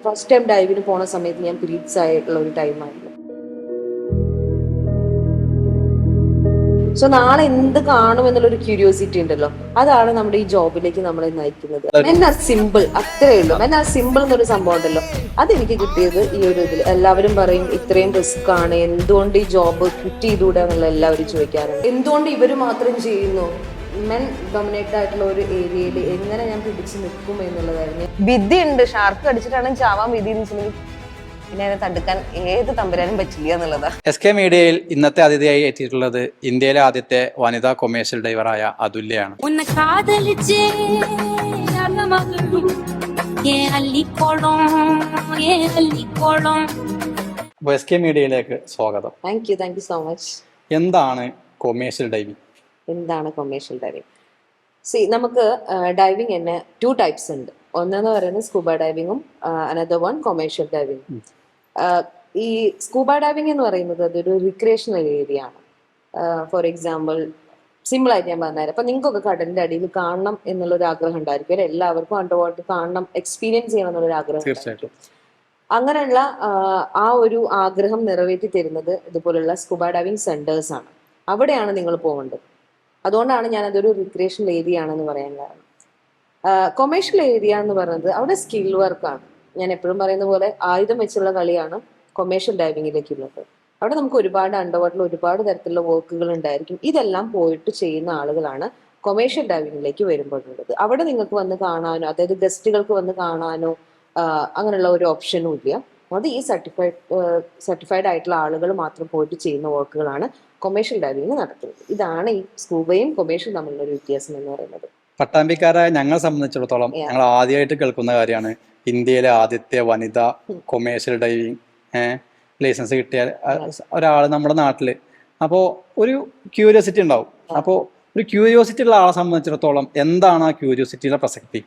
First time ഡൈവിന് പോണ സമയത്ത് ഞാൻ പീരീഡ്സ് ആയിട്ടുള്ള ഒരു ടൈമായിരുന്നു. സോ നാളെ എന്ത് കാണും എന്നുള്ളൊരു ക്യൂരിയോസിറ്റി ഉണ്ടല്ലോ, അതാണ് നമ്മുടെ ഈ ജോബിലേക്ക് നമ്മളെ നയിക്കുന്നത്. എന്നാ സിമ്പിൾ, അത്രേ ഉള്ളൂ. എന്നാ സിമ്പിൾ എന്നൊരു സംഭവം ഉണ്ടല്ലോ, അതെനിക്ക് കിട്ടിയത് ഈ ഒരു ഇതിൽ. എല്ലാവരും പറയും ഇത്രയും റിസ്ക് ആണ്, എന്തുകൊണ്ട് ഈ ജോബ് ക്വിറ്റ് ചെയ്തുകൂടെ എന്നുള്ള എല്ലാവരും ചോദിക്കാറുണ്ട്. എന്തുകൊണ്ട് ഇവർ മാത്രം ചെയ്യുന്നു, മെൻ ഡൊമിനേറ്റഡ് ആയിട്ടുള്ള ഒരു ഏരിയയിൽ എങ്ങനെ ഞാൻ പിടിച്ചു നിൽക്കും എന്നുള്ളതായിരുന്നു. വിധി ഉണ്ട്, ഷാർക്ക് കടിച്ചിട്ടാണെങ്കിൽ ചാവാൻ വിധി എന്ന് വെച്ചിട്ടുണ്ടെങ്കിൽ പിന്നെ അതിനെ തടുക്കാൻ ഏത് തമ്പുരാനും പറ്റില്ല എന്നുള്ളതാ. SK മീഡിയയിൽ ഇന്നത്തെ അതിഥിയായി എത്തിയിട്ടുള്ളത് ഇന്ത്യയിലെ ആദ്യത്തെ വനിതാ കൊമേഴ്ഷ്യൽ ഡൈവറായ അതുല്യയാണ്. SK മീഡിയയിലേക്ക് സ്വാഗതം. Thank you so much. എന്താണ് കൊമേഴ്ഷ്യൽ ഡൈവിംഗ്? എന്താണ് കൊമേഴ്ഷ്യൽ ഡൈവിംഗ്? നമുക്ക് ഡൈവിംഗ് തന്നെ 2 ടൈപ്സ് ഉണ്ട്. ഒന്നെന്ന് പറയുന്നത് സ്കൂബ ഡൈവിങ്ങും അനദർ വൺ കൊമേഴ്ഷ്യൽ ഡൈവിംഗ്. ഈ സ്കൂബ ഡൈവിംഗ് എന്ന് പറയുന്നത് അതൊരു റിക്രിയേഷണൽ ഏരിയ ആണ്. ഫോർ എക്സാമ്പിൾ, സിമ്പിൾ ആയിട്ട് ഞാൻ പറഞ്ഞുതരാം. അപ്പൊ നിങ്ങൾക്കൊക്കെ കടലിന്റെ അടിയിൽ കാണണം എന്നുള്ളൊരു ആഗ്രഹം ഉണ്ടായിരിക്കും. എല്ലാവർക്കും അണ്ടർ വാട്ടർ കാണണം, എക്സ്പീരിയൻസ് ചെയ്യണം എന്നുള്ളൊരു ആഗ്രഹം. തീർച്ചയായിട്ടും. അങ്ങനെയുള്ള ആ ഒരു ആഗ്രഹം നിറവേറ്റി തരുന്നത് ഇതുപോലുള്ള സ്കൂബ ഡൈവിംഗ് സെന്റേഴ്സ് ആണ്. അവിടെയാണ് നിങ്ങൾ പോകേണ്ടത്. അതുകൊണ്ടാണ് ഞാൻ അതൊരു റിക്രിയേഷണൽ ഏരിയ ആണെന്ന് പറയാൻ കാരണം. കൊമേഴ്ഷ്യൽ ഏരിയ എന്ന് പറയുന്നത് അവിടെ സ്കിൽ വർക്കാണ്. ഞാൻ എപ്പോഴും പറയുന്ന പോലെ ആയുധം വെച്ചുള്ള കളിയാണ് കൊമേഴ്ഷ്യൽ ഡൈവിങ്ങിലേക്കുള്ളത്. അവിടെ നമുക്ക് ഒരുപാട് അണ്ടർ വാട്ടറിൽ ഒരുപാട് തരത്തിലുള്ള വർക്കുകൾ ഉണ്ടായിരിക്കും. ഇതെല്ലാം പോയിട്ട് ചെയ്യുന്ന ആളുകളാണ് കൊമേഴ്ഷ്യൽ ഡൈവിങ്ങിലേക്ക് വരുമ്പോഴുള്ളത്. അവിടെ നിങ്ങൾക്ക് വന്ന് കാണാനോ, അതായത് ഗസ്റ്റുകൾക്ക് വന്ന് കാണാനോ അങ്ങനെയുള്ള ഒരു ഓപ്ഷനും ഇല്ല. അത് ഈ സർട്ടിഫൈഡ് ആയിട്ടുള്ള ആളുകൾ മാത്രം പോയിട്ട് ചെയ്യുന്ന വർക്കുകളാണ് കൊമേഴ്ഷ്യൽ ഡൈവിംഗ് നടത്തുന്നത്. ഇതാണ് ഈ സ്കൂബയും കൊമേഴ്ഷ്യൽ തമ്മിലുള്ള ഒരു വ്യത്യാസം എന്ന് പറയുന്നത്. പട്ടാമ്പിക്കാരായ ഞങ്ങളെ സംബന്ധിച്ചിടത്തോളം ഞങ്ങൾ ആദ്യമായിട്ട് കേൾക്കുന്ന കാര്യമാണ് ഇന്ത്യയിലെ ആദ്യത്തെ വനിതാ കൊമേഴ്ഷ്യൽ ഡൈവിംഗ് ലൈസൻസ് കിട്ടിയ ഒരാൾ നമ്മുടെ നാട്ടില്. അപ്പോൾ ഒരു ക്യൂരിയോസിറ്റി ഉണ്ടാവും. അപ്പോൾ ഒരു ക്യൂരിയോസിറ്റി ഉള്ള ആളെ സംബന്ധിച്ചിടത്തോളം എന്താണ് ആ ക്യൂരിയോസിറ്റിയുടെ പ്രസക്തി?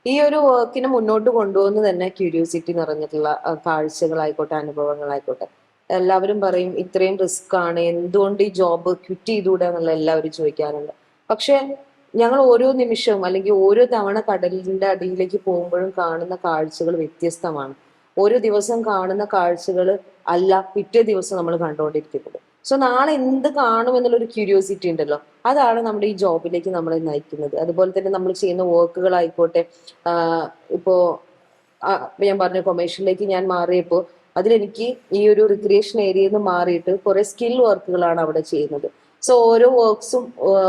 ഈ ഒരു വർക്കിനെ മുന്നോട്ട് കൊണ്ടുപോകുന്നത് തന്നെ ക്യൂരിയോസിറ്റി നിറഞ്ഞിട്ടുള്ള കാഴ്ചകളായിക്കോട്ടെ, അനുഭവങ്ങളായിക്കോട്ടെ. എല്ലാവരും പറയും ഇത്രയും റിസ്ക് ആണ്, എന്തുകൊണ്ട് ഈ ജോബ് ക്വിറ്റ് ചെയ്തുകൂടെ എന്നുള്ള എല്ലാവരും ചോദിക്കാറുണ്ട്. പക്ഷെ ഞങ്ങൾ ഓരോ നിമിഷവും അല്ലെങ്കിൽ ഓരോ തവണ കടലിന്റെ അടിയിലേക്ക് പോകുമ്പോഴും കാണുന്ന കാഴ്ചകൾ വ്യത്യസ്തമാണ്. ഓരോ ദിവസം കാണുന്ന കാഴ്ചകൾ അല്ല പിറ്റേ ദിവസം നമ്മൾ കണ്ടുകൊണ്ടിരിക്കുന്നത്. സോ നാളെ എന്ത് കാണും എന്നുള്ളൊരു ക്യൂരിയോസിറ്റി ഉണ്ടല്ലോ, അതാണ് നമ്മുടെ ഈ ജോബിലേക്ക് നമ്മളെ നയിക്കുന്നത്. അതുപോലെ തന്നെ നമ്മൾ ചെയ്യുന്ന വർക്കുകളായിക്കോട്ടെ. ഇപ്പോ ഞാൻ പറഞ്ഞ കൊമേഴ്ഷ്യലിലേക്ക് ഞാൻ മാറിയപ്പോൾ അതിലെനിക്ക് ഈ ഒരു റിക്രിയേഷൻ ഏരിയയിൽ നിന്ന് മാറിയിട്ട് കുറെ സ്കിൽ വർക്കുകളാണ് അവിടെ ചെയ്യുന്നത്. സോ ഓരോ വർക്ക്സും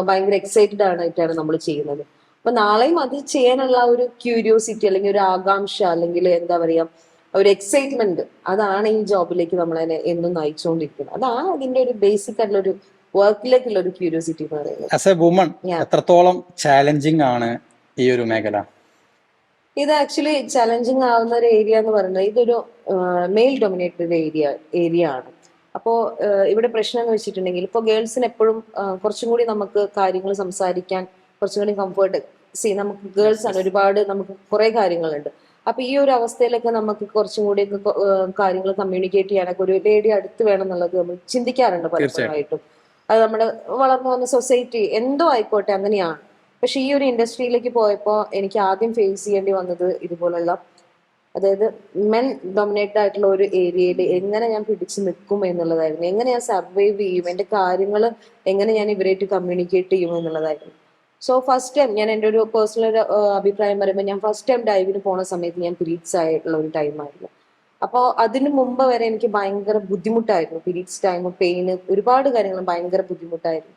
ഭയങ്കര എക്സൈറ്റഡ് ആയിട്ടാണ് നമ്മൾ ചെയ്യുന്നത്. അപ്പൊ നാളെയും അത് ചെയ്യാനുള്ള ഒരു ക്യൂരിയോസിറ്റി അല്ലെങ്കിൽ ഒരു ആകാംക്ഷ അല്ലെങ്കിൽ എന്താ പറയാ ഒരു എക്സൈറ്റ്മെന്റ്, അതാണ് ഈ ജോബിലേക്ക് നമ്മളെ എന്നും നയിച്ചുകൊണ്ടിരിക്കുന്നത്. അതാണ് അതിന്റെ ഒരു ബേസിക് ആയിട്ടുള്ള ഒരു വർക്കിലേക്കുള്ള ഒരു ക്യൂരിയോസിറ്റി എന്ന് പറയുന്നത്. ആസ് എ വുമൺ എത്രത്തോളം ചാലഞ്ചിങ് ആണ് ഈ ഒരു മേഖല? ഇത് ആക്ച്വലി ചലഞ്ചിങ് ആവുന്ന ഒരു ഏരിയ എന്ന് പറയുന്നത് ഇതൊരു മെയിൽ ഡൊമിനേറ്റഡ് ഏരിയ ആണ്. അപ്പോൾ ഇവിടെ പ്രശ്നം എന്ന് വെച്ചിട്ടുണ്ടെങ്കിൽ ഇപ്പോൾ ഗേൾസിന് എപ്പോഴും കുറച്ചും കൂടി നമുക്ക് കാര്യങ്ങൾ സംസാരിക്കാൻ കുറച്ചും കൂടി കംഫർട്ട്. നമുക്ക് ഗേൾസ് ആണ്, ഒരുപാട് നമുക്ക് കുറെ കാര്യങ്ങളുണ്ട്. അപ്പൊ ഈ ഒരു അവസ്ഥയിലൊക്കെ നമുക്ക് കുറച്ചും കൂടി കാര്യങ്ങൾ കമ്മ്യൂണിക്കേറ്റ് ചെയ്യാനൊക്കെ ഒരു ലേഡി അടുത്ത് വേണം എന്നുള്ളത് നമ്മൾ ചിന്തിക്കാറുണ്ട് പലപ്പോഴായിട്ടും. അത് നമ്മുടെ വളർന്നു വന്ന സൊസൈറ്റി എന്തോ ആയിക്കോട്ടെ അങ്ങനെയാണ്. പക്ഷെ ഈ ഒരു ഇൻഡസ്ട്രിയിലേക്ക് പോയപ്പോൾ എനിക്ക് ആദ്യം ഫേസ് ചെയ്യേണ്ടി വന്നത് ഇതുപോലുള്ള, അതായത് മെൻ ഡൊമിനേറ്റഡ് ആയിട്ടുള്ള ഒരു ഏരിയയിൽ എങ്ങനെ ഞാൻ പിടിച്ചു നിൽക്കും എന്നുള്ളതായിരുന്നു. എങ്ങനെ ഞാൻ സർവൈവ് ചെയ്യും, എന്റെ കാര്യങ്ങൾ എങ്ങനെ ഞാൻ ഇവരായിട്ട് കമ്മ്യൂണിക്കേറ്റ് ചെയ്യും എന്നുള്ളതായിരുന്നു. സോ ഫസ്റ്റ് ടൈം ഞാൻ എൻ്റെ ഒരു പേഴ്സണൽ അഭിപ്രായം പറയുമ്പോൾ, ഞാൻ ഫസ്റ്റ് ടൈം ഡൈവിന് പോണ സമയത്ത് ഞാൻ പീരീഡ്സ് ആയിട്ടുള്ള ഒരു ടൈമായിരുന്നു. അപ്പോൾ അതിന് മുമ്പ് വരെ എനിക്ക് ഭയങ്കര ബുദ്ധിമുട്ടായിരുന്നു. പീരീഡ്സ് ടൈം, പെയിന്, ഒരുപാട് കാര്യങ്ങൾ ഭയങ്കര ബുദ്ധിമുട്ടായിരുന്നു.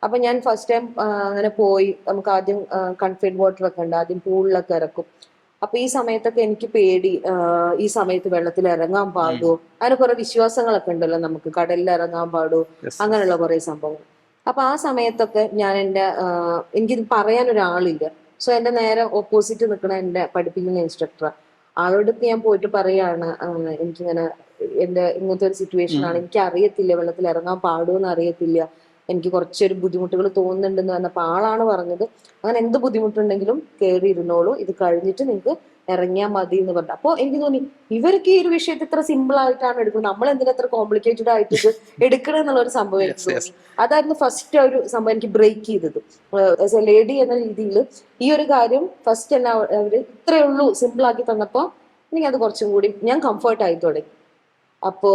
അപ്പൊ ഞാൻ ഫസ്റ്റ് ടൈം അങ്ങനെ പോയി. നമുക്ക് ആദ്യം കൺഫൈൻഡ് വാട്ടർ ഒക്കെ ഉണ്ട്, ആദ്യം പൂളിലൊക്കെ ഇറക്കും. അപ്പൊ ഈ സമയത്തൊക്കെ എനിക്ക് പേടി, ഈ സമയത്ത് വെള്ളത്തിൽ ഇറങ്ങാൻ പാടുമോ, അങ്ങനെ കുറെ വിശ്വാസങ്ങളൊക്കെ ഉണ്ടല്ലോ നമുക്ക്, കടലിൽ ഇറങ്ങാൻ പാടുമോ, അങ്ങനെയുള്ള കുറെ സംഭവങ്ങൾ. അപ്പൊ ആ സമയത്തൊക്കെ ഞാൻ എനിക്കിത് പറയാൻ ഒരാളില്ല. സോ എന്റെ നേരെ ഓപ്പോസിറ്റ് നിൽക്കണ എന്റെ പഠിപ്പിക്കുന്ന ഇൻസ്ട്രക്ടറാണ്. ആളോടത്ത് ഞാൻ പോയിട്ട് പറയാണ്, എനിക്കിങ്ങനെ ഇങ്ങനത്തെ ഒരു സിറ്റുവേഷൻ ആണ്, എനിക്ക് അറിയത്തില്ല, വെള്ളത്തിൽ ഇറങ്ങാൻ പാടുമെന്ന് അറിയത്തില്ല, എനിക്ക് കുറച്ചൊരു ബുദ്ധിമുട്ടുകൾ തോന്നുന്നുണ്ടെന്ന് പറഞ്ഞപ്പോൾ ആളാണ് പറഞ്ഞത്, അങ്ങനെ എന്ത് ബുദ്ധിമുട്ടുണ്ടെങ്കിലും കയറി ഇരുന്നോളൂ, ഇത് കഴിഞ്ഞിട്ട് നിങ്ങൾക്ക് ഇറങ്ങിയാൽ മതി എന്ന് പറഞ്ഞു. അപ്പോൾ എനിക്ക് തോന്നി ഇവർക്ക് ഈ ഒരു വിഷയത്തെ ഇത്ര സിമ്പിൾ ആയിട്ടാണ് എടുക്കുന്നത്, നമ്മൾ എന്തിനാ എത്ര കോംപ്ലിക്കേറ്റഡ് ആയിട്ട് ഇത് എടുക്കണം എന്നുള്ള ഒരു സംഭവം എനിക്ക് തോന്നി. അതായിരുന്നു ഫസ്റ്റ് ഒരു സംഭവം എനിക്ക് ബ്രേക്ക് ചെയ്തത്. ആസ് എ ലേഡി എന്ന രീതിയിൽ ഈ ഒരു കാര്യം ഫസ്റ്റ് തന്നെ അവര് ഇത്രയേ ഉള്ളൂ സിമ്പിൾ ആക്കി തന്നപ്പോൾ എനിക്കത് കുറച്ചും കൂടി ഞാൻ കംഫർട്ട് ആയി തുടങ്ങി. അപ്പോ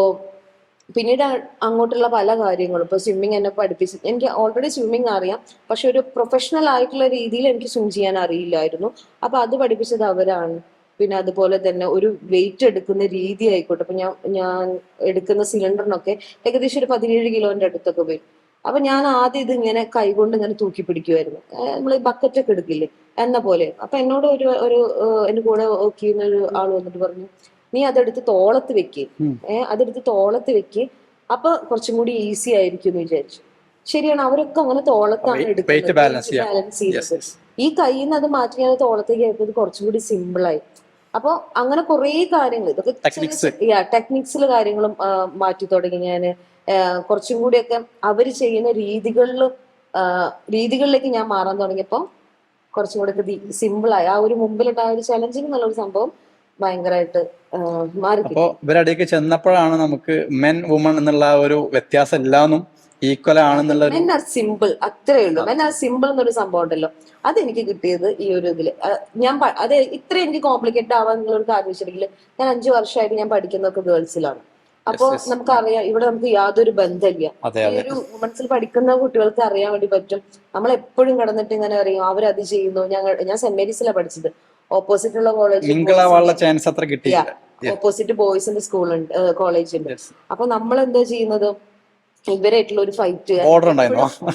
പിന്നീട് അങ്ങോട്ടുള്ള പല കാര്യങ്ങളും ഇപ്പൊ സ്വിമ്മിങ് എന്നെ പഠിപ്പിച്ച്, എനിക്ക് ഓൾറെഡി സ്വിമ്മിങ് അറിയാം, പക്ഷെ ഒരു പ്രൊഫഷണൽ ആയിട്ടുള്ള രീതിയിൽ എനിക്ക് സ്വിം ചെയ്യാൻ അറിയില്ലായിരുന്നു. അപ്പൊ അത് പഠിപ്പിച്ചത് അവരാണ്. പിന്നെ അതുപോലെ തന്നെ ഒരു വെയിറ്റ് എടുക്കുന്ന രീതി ആയിക്കോട്ടെ, ഇപ്പൊ ഞാൻ എടുക്കുന്ന സിലിണ്ടറിനൊക്കെ ഏകദേശം ഒരു 17 കിലോന്റെ അടുത്തൊക്കെ വരും. അപ്പൊ ഞാൻ ആദ്യം ഇത് ഇങ്ങനെ കൈകൊണ്ട് ഇങ്ങനെ തൂക്കി പിടിക്കുമായിരുന്നു, നമ്മൾ ബക്കറ്റ് ഒക്കെ എടുക്കില്ലേ എന്ന പോലെ. അപ്പൊ എന്നോട് ഒരു എന്റെ കൂടെ വർക്ക് ചെയ്യുന്ന ഒരു ആൾ വന്നിട്ട് പറഞ്ഞു, നീ അതെടുത്ത് തോളത്ത് വെക്ക്, അതെടുത്ത് തോളത്ത് വെക്ക്, അപ്പൊ കുറച്ചും കൂടി ഈസി ആയിരിക്കും എന്ന് വിചാരിച്ചു. ശരിയാണ്, അവരൊക്കെ അങ്ങനെ തോളത്താണ് എടുക്കുന്നത്, ബാലൻസ് ചെയ്യുന്നത്. ഈ കയ്യിൽ നിന്ന് അത് മാറ്റി ഞാൻ തോളത്തേക്ക് ആയപ്പോൾ കുറച്ചും കൂടി സിമ്പിളായി. അപ്പൊ അങ്ങനെ കുറെ കാര്യങ്ങൾ, ഇതൊക്കെ ടെക്നിക്സിൽ കാര്യങ്ങളും മാറ്റി തുടങ്ങി ഞാന്. കുറച്ചും കൂടിയൊക്കെ അവര് ചെയ്യുന്ന രീതികളിലേക്ക് ഞാൻ മാറാൻ തുടങ്ങിയപ്പോ കുറച്ചും കൂടെ സിമ്പിളായി. ആ ഒരു മുമ്പിലുണ്ടായ ഒരു ചലഞ്ചിങ് എന്നുള്ള ഒരു സംഭവം ഭയങ്കരമായിട്ട് മാറി. അപ്പോ ഇവരടേക്ക് ചെന്നപ്പോഴാണ് നമുക്ക് മെൻ വുമൺ എന്നുള്ള ഒരു വ്യത്യാസം എല്ലാന്നും ഈക്വൽ ആണെന്നുള്ള മെൻ ആർ സിമ്പിൾ, അത്രേ ഉള്ളൂ. മെൻ ആർ സിമ്പിൾ എന്നൊരു സംഭവം ഉണ്ടല്ലോ, അതെനിക്ക് കിട്ടിയത് ഈ ഒരു ഇതില്. അത് ഇത്ര എനിക്ക് കോംപ്ലിക്കേറ്റഡ് ആവാന്നുള്ള ഒരു കാര്യം വെച്ചിട്ടുണ്ടെങ്കിൽ, ഞാൻ 5 വർഷമായിട്ട് ഞാൻ പഠിക്കുന്നതൊക്കെ ഗേൾസിലാണ്. അപ്പോ നമുക്കറിയാം ഇവിടെ നമുക്ക് യാതൊരു ബന്ധമില്ല. ഈ ഒരു വുമൻസിൽ പഠിക്കുന്ന കുട്ടികൾക്ക് അറിയാൻ വേണ്ടി പറ്റും. നമ്മൾ എപ്പോഴും കിടന്നിട്ട് ഇങ്ങനെ അറിയും അവരത് ചെയ്യുന്നു. ഞാൻ സെന്റ് മേരീസിലാണ് പഠിച്ചത്. ഓപ്പോസിറ്റ് ഉള്ള ഓപ്പോസിറ്റ് ബോയ്സിന്റെ സ്കൂളുണ്ട്, കോളേജ് ഉണ്ട്. അപ്പൊ നമ്മൾ എന്താ ചെയ്യുന്നത്, ഇവരായിട്ടുള്ള ഒരു ഫൈറ്റ്,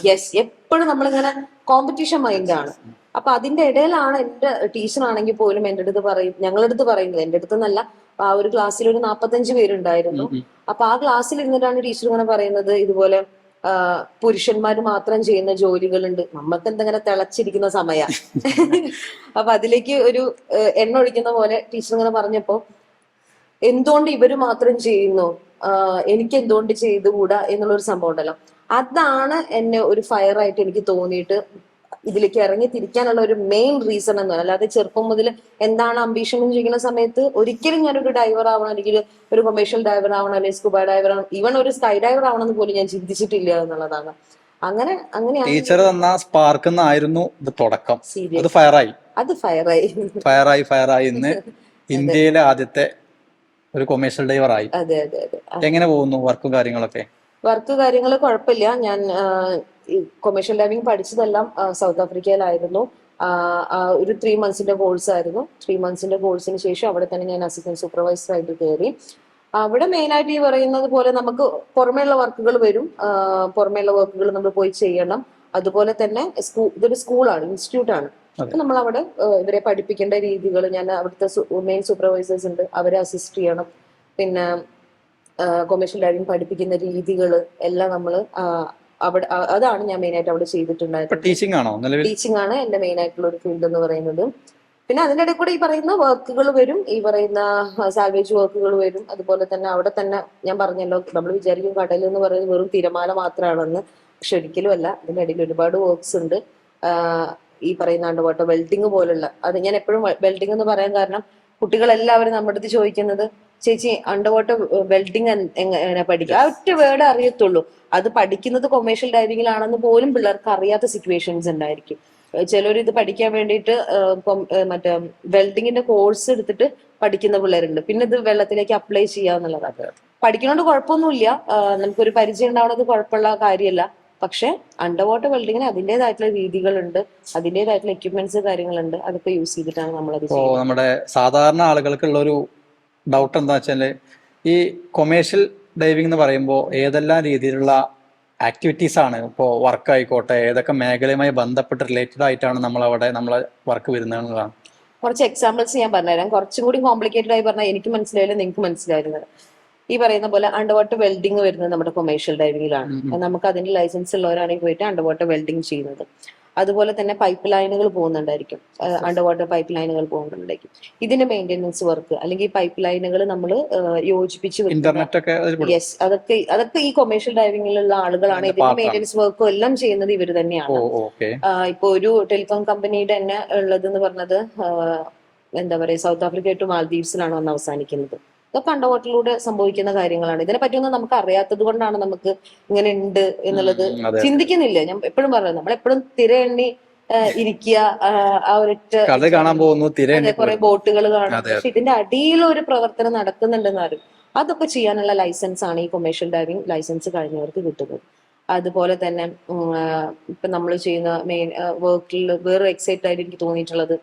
യെസ്, എപ്പോഴും നമ്മളിങ്ങനെ കോമ്പറ്റീഷൻ മൈൻഡാണ്. അപ്പൊ അതിന്റെ ഇടയിലാണ് എന്റെ ടീച്ചറാണെങ്കിൽ പോലും എന്റെ അടുത്ത് പറയും, ഞങ്ങളുടെ അടുത്ത് പറയുന്നത്, എന്റെ അടുത്ത് നിന്നല്ല, ആ ഒരു ക്ലാസ്സിൽ ഒരു 45 പേരുണ്ടായിരുന്നു. അപ്പൊ ആ ക്ലാസ്സിൽ ഇരുന്നിട്ടാണ് ടീച്ചർ ഇങ്ങനെ പറയുന്നത്, ഇതുപോലെ പുരുഷന്മാര് മാത്രം ചെയ്യുന്ന ജോലികളുണ്ട്, നമുക്ക് എന്തെങ്ങനെ തിളച്ചിരിക്കുന്ന സമയ അപ്പൊ അതിലേക്ക് ഒരു എണ്ണ ഒഴിക്കുന്ന പോലെ ടീച്ചർ ഇങ്ങനെ പറഞ്ഞപ്പോ, എന്തുകൊണ്ട് ഇവര് മാത്രം ചെയ്യുന്നു, എനിക്ക് എന്തുകൊണ്ട് ചെയ്തുകൂടാ എന്നുള്ളൊരു സംഭവം ഉണ്ടല്ലോ. അതാണ് എന്നെ ഒരു ഫയർ ആയിട്ട് എനിക്ക് തോന്നിയിട്ട് ഇതിലേക്ക് ഇറങ്ങി തിരിക്കാനുള്ള ഒരു മെയിൻ റീസൺ എന്ന് പറയുന്നത്. അല്ലാതെ ചെറുപ്പം മുതൽ എന്താണ് അംബീഷൻ എന്ന് ചോദിക്കുന്ന സമയത്ത് ഒരിക്കലും ഞാനൊരു ഡൈവർ ആവണം, അല്ലെങ്കിൽ ഒരു കൊമേഴ്ഷ്യൽ ഡൈവർ ആവണം, അല്ലെങ്കിൽ സ്കൂബ ഡൈവർ ആവണം, ഈവൻ ഒരു സ്കൈ ഡൈവർ ആവണമെന്ന് പോലും ഞാൻ ചിന്തിച്ചിട്ടില്ല എന്നുള്ളതാണ്. അങ്ങനെയാണ് ടീച്ചർ തന്ന സ്പാർക്ക് ആയിരുന്നു ഇത് തുടക്കം. അത് ഫയറായി ഇന്ന് ഇന്ത്യയിലെ ആദ്യത്തെ ഒരു കൊമേഴ്ഷ്യൽ ഡൈവർ ആയി. അതെ അതെ അതെ. എങ്ങനെ പോകുന്നു വർക്കും കാര്യങ്ങളൊക്കെ? വർക്ക് കാര്യങ്ങൾ കുഴപ്പമില്ല. ഞാൻ കൊമേഴ്ഷ്യൽ ഡൈവിംഗ് പഠിച്ചതെല്ലാം സൗത്ത് ആഫ്രിക്കയിലായിരുന്നു. ഒരു 3 മന്ത്സിന്റെ കോഴ്സ് ആയിരുന്നു. 3 മന്ത്സിന്റെ കോഴ്സിന് ശേഷം അവിടെ തന്നെ ഞാൻ അസിസ്റ്റന്റ് സൂപ്പർവൈസർ ആയിട്ട് കയറി. അവിടെ മെയിൻ ആയിട്ട് ഈ പറയുന്നത് പോലെ നമുക്ക് പുറമേയുള്ള വർക്കുകൾ വരും, പുറമേയുള്ള വർക്കുകൾ നമ്മൾ പോയി ചെയ്യണം. അതുപോലെ തന്നെ ഇതൊരു സ്കൂളാണ്, ഇൻസ്റ്റിറ്റ്യൂട്ട് ആണ്. നമ്മൾ അവിടെ ഇവരെ പഠിപ്പിക്കേണ്ട രീതികൾ, ഞാൻ അവിടുത്തെ മെയിൻ സൂപ്പർവൈസേഴ്സ് ഉണ്ട്, അവരെ അസിസ്റ്റ് ചെയ്യണം. പിന്നെ കൊമേഴ്ഷ്യൽ ഡൈവിംഗ് പഠിപ്പിക്കുന്ന രീതികൾ എല്ലാം നമ്മൾ അവിടെ, അതാണ് ഞാൻ മെയിൻ ആയിട്ട് അവിടെ ചെയ്തിട്ടുണ്ടായിരുന്നത്. ടീച്ചിങ് ആണ് എന്റെ മെയിൻ ആയിട്ടുള്ള ഒരു ഫീൽഡ് എന്ന് പറയുന്നത്. പിന്നെ അതിൻ്റെ ഇടയിൽ കൂടെ ഈ പറയുന്ന വർക്കുകൾ വരും, ഈ പറയുന്ന സാൽവേജ് വർക്കുകൾ വരും. അതുപോലെ തന്നെ അവിടെ തന്നെ ഞാൻ പറഞ്ഞല്ലോ, നമ്മൾ വിചാരിക്കും കടൽ എന്ന് പറയുന്നത് വെറും തിരമാല മാത്രമാണെന്ന്, പക്ഷെ ഒരിക്കലും അല്ല. അതിൻ്റെ ഇടയിൽ ഒരുപാട് വർക്ക്സ് ഉണ്ട്. ഈ പറയുന്ന അണ്ടർ വാട്ടർ വെൽഡിങ് പോലുള്ള, അത് ഞാൻ എപ്പോഴും വെൽഡിങ് എന്ന് പറയാൻ കാരണം, കുട്ടികളെല്ലാവരും നമ്മുടെ അടുത്ത് ചോദിക്കുന്നത്, ചേച്ചി അണ്ടർ വാട്ടർ വെൽഡിങ് എങ്ങനെ പഠിക്കുക, ആ ഒറ്റ വേർഡ് അറിയത്തുള്ളൂ. അത് പഠിക്കുന്നത് കൊമേഴ്ഷ്യൽ ഡൈവിംഗിലാണെന്ന് പോലും പിള്ളേർക്ക് അറിയാത്ത സിറ്റുവേഷൻസ് ഉണ്ടായിരിക്കും. ചിലർ ഇത് പഠിക്കാൻ വേണ്ടിയിട്ട് മറ്റേ വെൽഡിങ്ങിന്റെ കോഴ്സ് എടുത്തിട്ട് പഠിക്കുന്ന പിള്ളേരുണ്ട്. പിന്നെ ഇത് വെള്ളത്തിലേക്ക് അപ്ലൈ ചെയ്യാന്നുള്ളതാണ്. പഠിക്കുന്നതുകൊണ്ട് കുഴപ്പമൊന്നുമില്ല, നമുക്കൊരു പരിചയം ഉണ്ടാവുന്നത് കുഴപ്പമുള്ള കാര്യമല്ല. പക്ഷെ അണ്ടർ വാട്ടർ വെൽഡിങ്ങിന് അതിൻ്റെതായിട്ടുള്ള രീതികളുണ്ട്, അതിൻ്റെതായിട്ടുള്ള എക്യുപ്മെന്റ്സ് കാര്യങ്ങളുണ്ട്. അതൊക്കെ യൂസ് ചെയ്തിട്ടാണ് നമ്മളത് ചെയ്യുന്നത്. നമ്മുടെ സാധാരണ ആളുകൾക്കുള്ള ഒരു ഡൗട്ട് എന്താ വെച്ചാല്, ഈ കൊമേഴ്ഷ്യൽ ഡൈവിംഗ് എന്ന് പറയുമ്പോൾ ഏതെല്ലാം രീതിയിലുള്ള ആക്ടിവിറ്റീസ് ആണ്, ഇപ്പോൾ വർക്ക് ആയിക്കോട്ടെ, ഏതൊക്കെ മേഖലയുമായി ബന്ധപ്പെട്ട് റിലേറ്റഡ് ആയിട്ടാണ് നമ്മളവിടെ നമ്മളെ വർക്ക് വരുന്നതാണ്? കുറച്ച് എക്സാമ്പിൾസ് ഞാൻ പറഞ്ഞുതരാം. കുറച്ചും കൂടി കോംപ്ലിക്കേറ്റഡ് ആയി പറഞ്ഞാൽ എനിക്ക് മനസ്സിലായില്ല, നിങ്ങൾക്ക് മനസ്സിലായിരുന്നത്. ഈ പറയുന്ന പോലെ അണ്ടർ വാട്ടർ വെൽഡിങ് വരുന്നത് നമ്മുടെ കൊമേഴ്ഷ്യൽ ഡൈവിംഗിലാണ്. നമുക്ക് അതിന്റെ ലൈസൻസ് ഉള്ളവരാണെങ്കിൽ പോയിട്ട് അണ്ടർ വാട്ടർ വെൽഡിങ് ചെയ്യുന്നത്. അതുപോലെ തന്നെ പൈപ്പ് ലൈനുകൾ പോകുന്നുണ്ടായിരിക്കും, അണ്ടർ വാട്ടർ പൈപ്പ് ലൈനുകൾ പോകുന്നുണ്ടായിരിക്കും. ഇതിന്റെ മെയിൻ്റെനൻസ് വർക്ക്, അല്ലെങ്കിൽ പൈപ്പ് ലൈനുകൾ നമ്മൾ യോജിപ്പിച്ച് യെസ്, അതൊക്കെ ഈ കൊമേഴ്ഷ്യൽ ഡൈവിംഗിലുള്ള ആളുകളാണ്. ഇതിന്റെ മെയിൻ്റെനൻസ് വർക്കും എല്ലാം ചെയ്യുന്നത് ഇവർ തന്നെയാണ്. ഇപ്പൊ ഒരു ടെലികോം കമ്പനിയുടെ തന്നെ ഉള്ളത് എന്ന് പറഞ്ഞത് എന്താ പറയുക, സൗത്ത് ആഫ്രിക്ക ടു മാൽദീവ്സിലാണ് വന്ന് അവസാനിക്കുന്നത്. ഇതൊക്കെ അണ്ടർ വാട്ടറിലൂടെ സംഭവിക്കുന്ന കാര്യങ്ങളാണ്. ഇതിനെ പറ്റിയൊന്നും നമുക്ക് അറിയാത്തത് കൊണ്ടാണ് നമുക്ക് ഇങ്ങനെ ഉണ്ട് എന്നുള്ളത് ചിന്തിക്കുന്നില്ല. ഞാൻ എപ്പോഴും പറയുന്നത്, നമ്മളെപ്പോഴും തിര എണ്ണി ഇരിക്കുക, ആ ഒരൊറ്റ കടൽ കാണാൻ പോകുന്നു, തിര കുറെ ബോട്ടുകൾ കാണും. പക്ഷെ ഇതിന്റെ അടിയിൽ ഒരു പ്രവർത്തനം നടക്കുന്നുണ്ടെന്ന് അറിയും. അതൊക്കെ ചെയ്യാനുള്ള ലൈസൻസ് ആണ് ഈ കൊമേഴ്ഷ്യൽ ഡൈവിംഗ് ലൈസൻസ് കഴിഞ്ഞവർക്ക് കിട്ടുന്നത്. അതുപോലെ തന്നെ ഇപ്പൊ നമ്മൾ ചെയ്യുന്ന മെയിൻ വർക്കിൽ വേറെ എക്സൈറ്റ് ആയിട്ട് എനിക്ക് തോന്നിയിട്ടുള്ളത്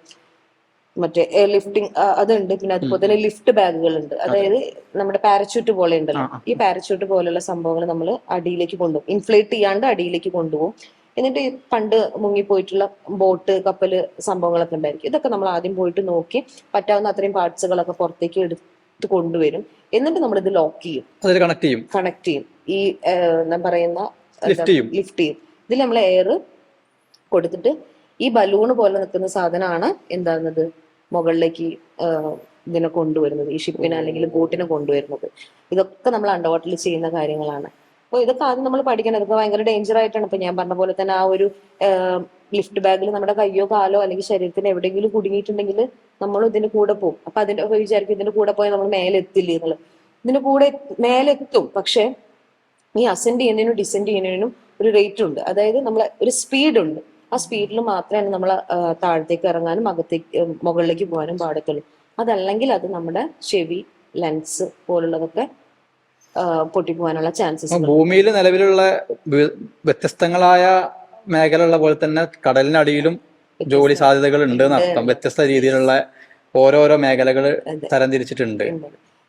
മറ്റേ എയർ ലിഫ്റ്റിംഗ് അതുണ്ട്. പിന്നെ അതുപോലെ തന്നെ ലിഫ്റ്റ് ബാഗുകളുണ്ട്. അതായത് നമ്മുടെ പാരച്യൂട്ട് പോലെ ഉണ്ടല്ലോ, ഈ പാരച്യൂട്ട് പോലുള്ള സംഭവങ്ങൾ നമ്മൾ അടിയിലേക്ക് കൊണ്ടുപോകും, ഇൻഫ്ലേറ്റ് ചെയ്യാണ്ട് അടിയിലേക്ക് കൊണ്ടുപോകും. എന്നിട്ട് പണ്ട് മുങ്ങിപ്പോയിട്ടുള്ള ബോട്ട്, കപ്പല് സംഭവങ്ങളൊക്കെ ഉണ്ടായിരിക്കും. ഇതൊക്കെ നമ്മൾ ആദ്യം പോയിട്ട് നോക്കി പറ്റാവുന്ന അത്രയും പാർട്സുകളൊക്കെ പുറത്തേക്ക് എടുത്ത് കൊണ്ടുവരും. എന്നിട്ട് നമ്മൾ ഇത് ലോക്ക് ചെയ്യും, കണക്ട് ചെയ്യും. ഈ എന്താ പറയുന്ന ലിഫ്റ്റ് ചെയ്യും. ഇതിൽ നമ്മൾ എയർ കൊടുത്തിട്ട് ഈ ബലൂണ് പോലെ നിൽക്കുന്ന സാധനമാണ് എന്താകുന്നത് മുകളിലേക്ക് ഇതിനെ കൊണ്ടുവരുന്നത്, ഈ ഷിപ്പിനെ അല്ലെങ്കിൽ ബോട്ടിനെ കൊണ്ടുവരുന്നത്. ഇതൊക്കെ നമ്മൾ അണ്ടർ വാട്ടറിൽ ചെയ്യുന്ന കാര്യങ്ങളാണ്. അപ്പോൾ ഇതൊക്കെ ആദ്യം നമ്മൾ പഠിക്കണം. ഇതൊക്കെ ഭയങ്കര ഡേഞ്ചർ ആയിട്ടാണ്. ഇപ്പൊ ഞാൻ പറഞ്ഞ പോലെ തന്നെ ആ ഒരു ലിഫ്റ്റ് ബാഗിൽ നമ്മുടെ കയ്യോ കാലോ അല്ലെങ്കിൽ ശരീരത്തിന് എവിടെയെങ്കിലും കുടുങ്ങിയിട്ടുണ്ടെങ്കിൽ നമ്മൾ ഇതിന്റെ കൂടെ പോകും. അപ്പൊ അതിന്റെ വിചാരിക്കും ഇതിന്റെ കൂടെ പോയി നമ്മൾ മേലെ എത്തില്ല എന്നുള്ളത്. ഇതിന്റെ കൂടെ മേലെ എത്തും. പക്ഷെ ഈ അസെൻഡ് ചെയ്യുന്നതിനും ഡിസെൻഡ് ചെയ്യുന്നതിനും ഒരു റേറ്റ് ഉണ്ട്. അതായത് നമ്മൾ ഒരു സ്പീഡ് ഉണ്ട്. ആ സ്പീഡിൽ മാത്രമേ നമ്മൾ താഴത്തേക്ക് ഇറങ്ങാനും മുകളിലേക്ക് പോകാനും പാടത്തുള്ളൂ. അതല്ലെങ്കിൽ അത് നമ്മുടെ ചെവി, ലെൻസ് പോലുള്ളതൊക്കെ പൊട്ടിപ്പോകാനുള്ള ചാൻസസ്. ഭൂമിയിൽ നിലവിലുള്ള വ്യത്യസ്തങ്ങളായ മേഖലയുള്ള പോലെ തന്നെ കടലിനടിയിലും ജോലി സാധ്യതകൾ ഉണ്ട് എന്നർത്ഥം. വ്യത്യസ്ത രീതിയിലുള്ള ഓരോരോ മേഖലകൾ തരംതിരിച്ചിട്ടുണ്ട്.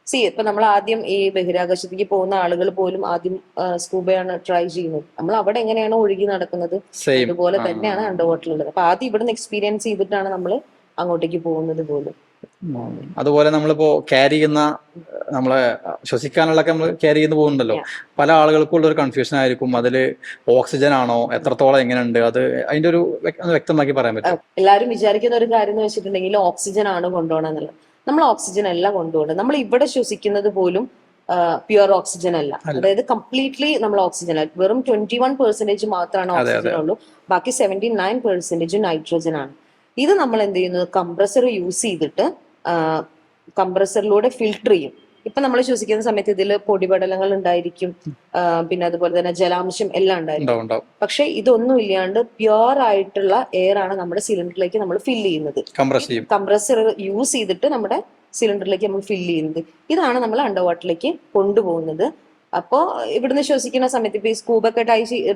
ഇപ്പൊ നമ്മൾ ആദ്യം ഈ ബഹിരാകാശത്തേക്ക് പോകുന്ന ആളുകൾ പോലും ആദ്യം സ്കൂബയാണ് ട്രൈ ചെയ്യുന്നത്. നമ്മൾ അവിടെ എങ്ങനെയാണോ ഒഴുകി നടക്കുന്നത് അതുപോലെ തന്നെയാണ് അണ്ടർ വാട്ടറിലുള്ളത്. അപ്പൊ ആദ്യം ഇവിടുന്ന് എക്സ്പീരിയൻസ് ചെയ്തിട്ടാണ് നമ്മൾ അങ്ങോട്ടേക്ക് പോകുന്നത് പോലും. അതുപോലെ നമ്മളിപ്പോ ക്യാരി ചെയ്യുന്ന നമ്മളെ ശ്വസിക്കാനുള്ളൊക്കെ നമ്മൾ ക്യാരി ചെയ്യുന്ന പോകുന്നുണ്ടല്ലോ, പല ആളുകൾക്കും ഉള്ള ഒരു കൺഫ്യൂഷൻ ആയിരിക്കും. അതില് ഓക്സിജൻ ആണോ, എത്രത്തോളം എങ്ങനെയുണ്ട്, അത് അതിന്റെ ഒരു വ്യക്തമാക്കി പറയാൻ പറ്റും. എല്ലാവരും വിചാരിക്കുന്ന ഒരു കാര്യം എന്ന് വെച്ചിട്ടുണ്ടെങ്കിൽ ഓക്സിജൻ ആണ് കൊണ്ടുപോകണം എന്നുള്ളത്. നമ്മൾ ഓക്സിജൻ അല്ല കൊണ്ടുപോകേണ്ടത്. നമ്മൾ ഇവിടെ ശ്വസിക്കുന്നത് പോലും പ്യുവർ ഓക്സിജൻ അല്ല. അതായത് കംപ്ലീറ്റ്ലി നമ്മൾ ഓക്സിജൻ അല്ല, വെറും 21% മാത്രമാണ് ഓക്സിജൻ ഉള്ളൂ. ബാക്കി 79% നൈട്രോജൻ ആണ്. ഇത് നമ്മൾ എന്ത് ചെയ്യുന്നത്, കംപ്രസർ യൂസ് ചെയ്തിട്ട് കംപ്രസറിലൂടെ ഫിൽട്ടർ ചെയ്യും. ഇപ്പൊ നമ്മൾ ശ്വസിക്കുന്ന സമയത്ത് ഇതിൽ പൊടിപടലങ്ങൾ ഉണ്ടായിരിക്കും, പിന്നെ അതുപോലെ തന്നെ ജലാംശം എല്ലാം ഉണ്ടായിരിക്കും. പക്ഷെ ഇതൊന്നും ഇല്ലാണ്ട് പ്യുവർ ആയിട്ടുള്ള എയർ ആണ് നമ്മുടെ സിലിണ്ടറിലേക്ക് നമ്മൾ ഫില്ല് ചെയ്യുന്നത്. കംപ്രസർ യൂസ് ചെയ്തിട്ട് നമ്മുടെ സിലിണ്ടറിലേക്ക് നമ്മൾ ഫില്ല് ചെയ്യുന്നത്. ഇതാണ് നമ്മൾ അണ്ടർ വാട്ടറിലേക്ക് കൊണ്ടുപോകുന്നത്. അപ്പോ ഇവിടുന്ന് ശ്വസിക്കുന്ന സമയത്ത് ഇപ്പൊ ഈ സ്കൂബൊക്കെ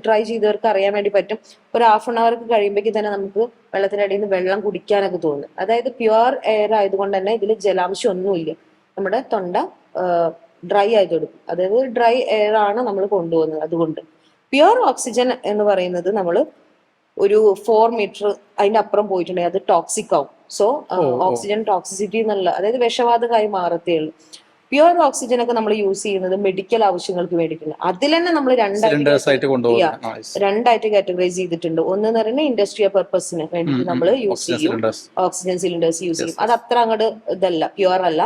ട്രൈ ചെയ്തവർക്ക് അറിയാൻ വേണ്ടി പറ്റും, ഒരു ഹാഫ് ആൻ അവർക്ക് കഴിയുമ്പോഴേക്ക് തന്നെ നമുക്ക് വെള്ളത്തിനടിയിൽ നിന്ന് വെള്ളം കുടിക്കാനൊക്കെ തോന്നും. അതായത് പ്യുവർ എയർ ആയതുകൊണ്ട് തന്നെ ഇതിൽ ജലാംശം ഒന്നുമില്ല. നമ്മുടെ തൊണ്ട ഡ്രൈ ആയി കൊടുക്കും. അതായത് ഡ്രൈ എയർ ആണ് നമ്മൾ കൊണ്ടുപോകുന്നത്. അതുകൊണ്ട് പ്യുവർ ഓക്സിജൻ എന്ന് പറയുന്നത് നമ്മൾ ഒരു 4 മീറ്റർ അതിന്റെ അപ്പുറം പോയിട്ടുണ്ടെങ്കിൽ അത് ടോക്സിക് ആവും. സോ ഓക്സിജൻ ടോക്സിസിറ്റി എന്നുള്ള, അതായത് വിഷവാതകമായി മാറത്തേ ഉള്ളൂ. പ്യുവർ ഓക്സിജൻ ഒക്കെ നമ്മൾ യൂസ് ചെയ്യുന്നത് മെഡിക്കൽ ആവശ്യങ്ങൾക്ക് വേണ്ടിയിട്ടുണ്ട്. അതിൽ തന്നെ നമ്മൾ രണ്ടായിട്ട് കാറ്റഗറൈസ് ചെയ്തിട്ടുണ്ട്. ഒന്ന് എന്ന് പറയുന്നത് ഇൻഡസ്ട്രിയൽ പർപ്പസിന് വേണ്ടിയിട്ട് നമ്മൾ യൂസ് ചെയ്യും, ഓക്സിജൻ സിലിണ്ടേഴ്സ് യൂസ് ചെയ്യും. അത് അത്ര അങ്ങോട്ട് ഇതല്ല, പ്യുവർ അല്ല.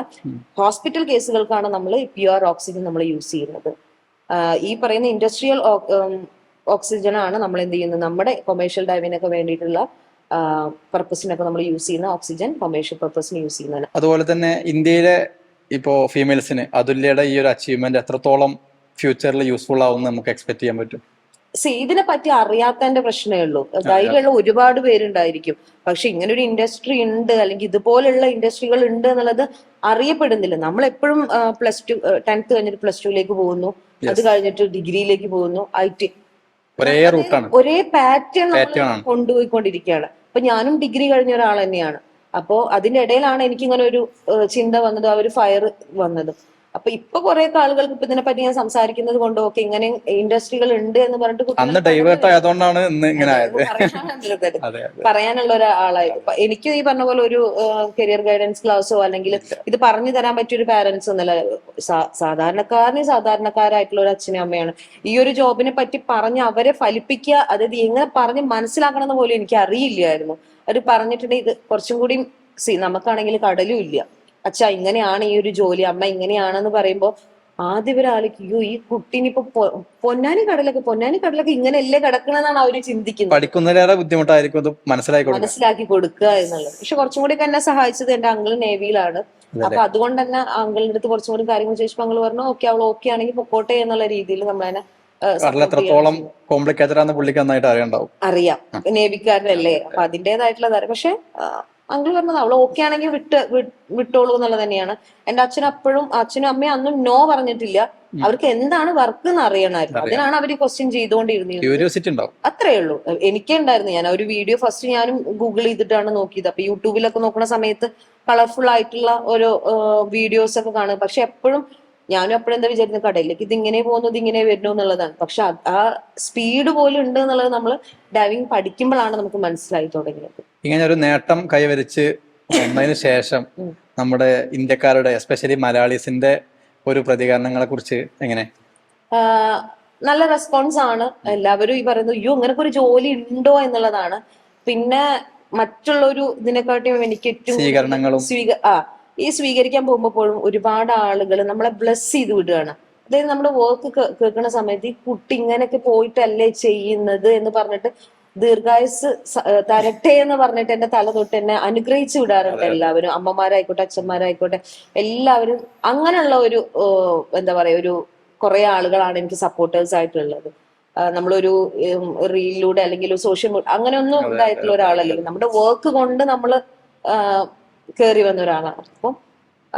ഹോസ്പിറ്റൽ കേസുകൾക്കാണ് നമ്മൾ പ്യുവർ ഓക്സിജൻ നമ്മൾ യൂസ് ചെയ്യുന്നത്. ഈ പറയുന്ന ഇൻഡസ്ട്രിയൽ ഓക്സിജൻ ആണ് നമ്മൾ എന്ത് ചെയ്യുന്നത്, നമ്മുടെ കൊമേഴ്ഷ്യൽ ഡൈവിനൊക്കെ വേണ്ടിയിട്ടുള്ള പർപ്പസിനൊക്കെ നമ്മൾ യൂസ് ചെയ്യുന്ന ഓക്സിജൻ കൊമേഴ്ഷ്യൽ പർപ്പസിന് യൂസ് ചെയ്യുന്നതാണ്. അതുപോലെ തന്നെ ഇന്ത്യയിലെ ഇപ്പോ ഫീമെയിൽസിന് അതുല്യയുടെ ഈ ഒരു അച്ചീവ്മെന്റ് എത്രത്തോളം ഫ്യൂച്ചറിൽ യൂസ്ഫുൾ ആവും നമുക്ക് എക്സ്പെക്ട് ചെയ്യാൻ പറ്റും? ഇതിനെ പറ്റി അറിയാത്തതിന്റെ പ്രശ്നമേ ഉള്ളൂ. ധൈര്യമുള്ള ഒരുപാട് പേരുണ്ടായിരിക്കും, പക്ഷെ ഇങ്ങനെ ഒരു ഇൻഡസ്ട്രി ഉണ്ട് അല്ലെങ്കിൽ ഇതുപോലുള്ള ഇൻഡസ്ട്രികൾ ഉണ്ട് എന്നുള്ളത് അറിയപ്പെടുന്നില്ല. നമ്മൾ എപ്പോഴും +2 10th കഴിഞ്ഞിട്ട് +2ലേക്ക് പോകുന്നു, അത് കഴിഞ്ഞിട്ട് ഡിഗ്രിയിലേക്ക് പോകുന്നു, IT ഒരേ പാറ്റേൺ കൊണ്ടുപോയിക്കൊണ്ടിരിക്കുകയാണ്. അപ്പൊ ഞാനും ഡിഗ്രി കഴിഞ്ഞ ഒരാൾ തന്നെയാണ്. അപ്പോ അതിന്റെ ഇടയിലാണ് എനിക്കിങ്ങനെ ഒരു ചിന്ത വന്നത്, ആ ഒരു ഫയർ വന്നത്. അപ്പൊ ഇപ്പൊ കുറെ ആളുകൾക്ക് ഇപ്പൊ ഇതിനെ പറ്റി ഞാൻ സംസാരിക്കുന്നത് കൊണ്ട് ഓക്കെ ഇങ്ങനെ ഇൻഡസ്ട്രികൾ ഉണ്ട് എന്ന് പറഞ്ഞിട്ട് പറയാനുള്ള ഒരാളായി. എനിക്ക് ഈ പറഞ്ഞ പോലെ ഒരു കരിയർ ഗൈഡൻസ് ക്ലാസ്സോ അല്ലെങ്കിൽ ഇത് പറഞ്ഞു തരാൻ പറ്റിയ ഒരു പാരന്റ്സ് ഒന്നല്ല. സാധാരണക്കാരായിട്ടുള്ള ഒരു അച്ഛനും അമ്മയാണ്. ഈ ഒരു ജോബിനെ പറ്റി പറഞ്ഞ് അവരെ ഫലിപ്പിക്കുക, അതായത് എങ്ങനെ പറഞ്ഞ് മനസ്സിലാക്കണം എന്ന് പോലും എനിക്ക് അറിയില്ലായിരുന്നു. അവർ പറഞ്ഞിട്ടുണ്ടെങ്കിൽ ഇത് കുറച്ചും കൂടി നമുക്കാണെങ്കിൽ കടലും ഇല്ല, അച്ഛാ ഇങ്ങനെയാണ് ഈ ഒരു ജോലി, അമ്മ ഇങ്ങനെയാണെന്ന് പറയുമ്പോ ആദ്യം ഇവരാലോചിക്കും, ഈ കുട്ടീനിപ്പോ പൊന്നാനി കടലൊക്കെ ഇങ്ങനെയല്ലേ കിടക്കണെന്നാണ് അവര് ചിന്തിക്കുന്നത്. പഠിക്കുന്നതിലേറെ ബുദ്ധിമുട്ടായിരിക്കും മനസ്സിലാക്കി കൊടുക്കുക എന്നുള്ളത്. പക്ഷെ കുറച്ചും കൂടി എന്നെ സഹായിച്ചത് എന്റെ അങ്കിൾ നേവിയിലാണ്. അപ്പൊ അതുകൊണ്ട് തന്നെ അങ്കിളിന്റെ അടുത്ത് കുറച്ചും കൂടി കാര്യങ്ങൾ ചോദിച്ചപ്പോൾ അങ്കിൾ പറഞ്ഞു ഓക്കെ അവൾ ഓക്കെ ആണെങ്കിൽ പൊക്കോട്ടെ എന്നുള്ള രീതിയിൽ നമ്മളതിനെ കടൽ എത്രത്തോളം കോംപ്ലിക്കേറ്റഡ് ആണെന്ന് പുള്ളിക്ക് നന്നായിട്ട് അറിയണ്ടാവും. അറിയാം, നേവിക്കാരനല്ലേ, അപ്പൊ അതിന്റേതായിട്ടുള്ളത് അറിയാം. പക്ഷെ അങ്കിൾ പറഞ്ഞത് അവള് ഓക്കെ ആണെങ്കിൽ വിട്ടോളൂ എന്നുള്ളത് തന്നെയാണ്. എന്റെ അച്ഛനും അമ്മയും അന്നും നോ പറഞ്ഞിട്ടില്ല. അവർക്ക് എന്താണ് വർക്ക് എന്ന് അറിയണമായിരുന്നു. അതിനാണ് അവര് ക്വസ്റ്റ്യൻ ചെയ്തുകൊണ്ടിരുന്നത്. ക്യൂരിയോസിറ്റി ഉണ്ടാവും, അത്രേ ഉള്ളൂ. എനിക്കേ ഉണ്ടായിരുന്നു. ഞാൻ ഒരു വീഡിയോ ഫസ്റ്റ് ഞാനും ഗൂഗിൾ ചെയ്തിട്ടാണ് നോക്കിയത്. അപ്പൊ യൂട്യൂബിലൊക്കെ നോക്കുന്ന സമയത്ത് കളർഫുൾ ആയിട്ടുള്ള ഓരോ വീഡിയോസ് ഒക്കെ കാണും. പക്ഷെ എപ്പോഴും ഞാനും എപ്പോഴും എന്താ വിചാരിക്കുന്നത്, കടയിലേക്ക് ഇത് ഇങ്ങനെ പോകുന്നത് ഇങ്ങനെ വരുന്നു എന്നുള്ളതാണ്. പക്ഷെ ആ സ്പീഡ് പോലും ഉണ്ട് എന്നുള്ളത് നമ്മൾ ഡൈവിംഗ് പഠിക്കുമ്പോഴാണ് നമുക്ക് മനസ്സിലായി തുടങ്ങിയത്. ഇങ്ങനെ ഒരു നേട്ടം കൈവരിച്ച് വന്നതിന് ശേഷം നമ്മുടെ ഇന്ത്യക്കാരുടെ എസ്പെഷ്യലി മലയാളീസിന്റെ ഒരു പ്രതികരണങ്ങളെ കുറിച്ച് എങ്ങനെ? നല്ല റെസ്പോൺസ് ആണ്. എല്ലാവരും ഈ പറയുന്നത് അയ്യോ ഇങ്ങനൊക്കെ ഒരു ജോലി ഉണ്ടോ എന്നുള്ളതാണ്. പിന്നെ മറ്റുള്ളൊരു ഇതിനെക്കാട്ടിയും എനിക്ക് ഏറ്റവും സ്വീകരണങ്ങളും ഈ സ്വീകരിക്കാൻ പോകുമ്പോഴും ഒരുപാട് ആളുകൾ നമ്മളെ ബ്ലെസ് ചെയ്ത് വിടുകയാണ്. അതായത് നമ്മുടെ വർക്ക് കേൾക്കുന്ന സമയത്ത് ഈ കുട്ടി ഇങ്ങനെയൊക്കെ പോയിട്ടല്ലേ ചെയ്യുന്നത് എന്ന് പറഞ്ഞിട്ട് ദീർഘായുസ് തരട്ടെ എന്ന് പറഞ്ഞിട്ട് എന്റെ തല തൊട്ട് എന്നെ അനുഗ്രഹിച്ചു വിടാറുണ്ട് എല്ലാവരും. അമ്മമാരായിക്കോട്ടെ, അച്ഛന്മാരായിക്കോട്ടെ, എല്ലാവരും അങ്ങനെയുള്ള ഒരു എന്താ പറയാ ഒരു കുറെ ആളുകളാണ് എനിക്ക് സപ്പോർട്ടേഴ്സ് ആയിട്ടുള്ളത്. നമ്മളൊരു റീലിലൂടെ അല്ലെങ്കിൽ ഒരു സോഷ്യൽ മീഡിയ അങ്ങനെയൊന്നും ഉണ്ടായിട്ടുള്ള ഒരാളല്ലെങ്കിൽ നമ്മുടെ വർക്ക് കൊണ്ട് നമ്മൾ കയറി വന്ന ഒരാളാണ്. അപ്പം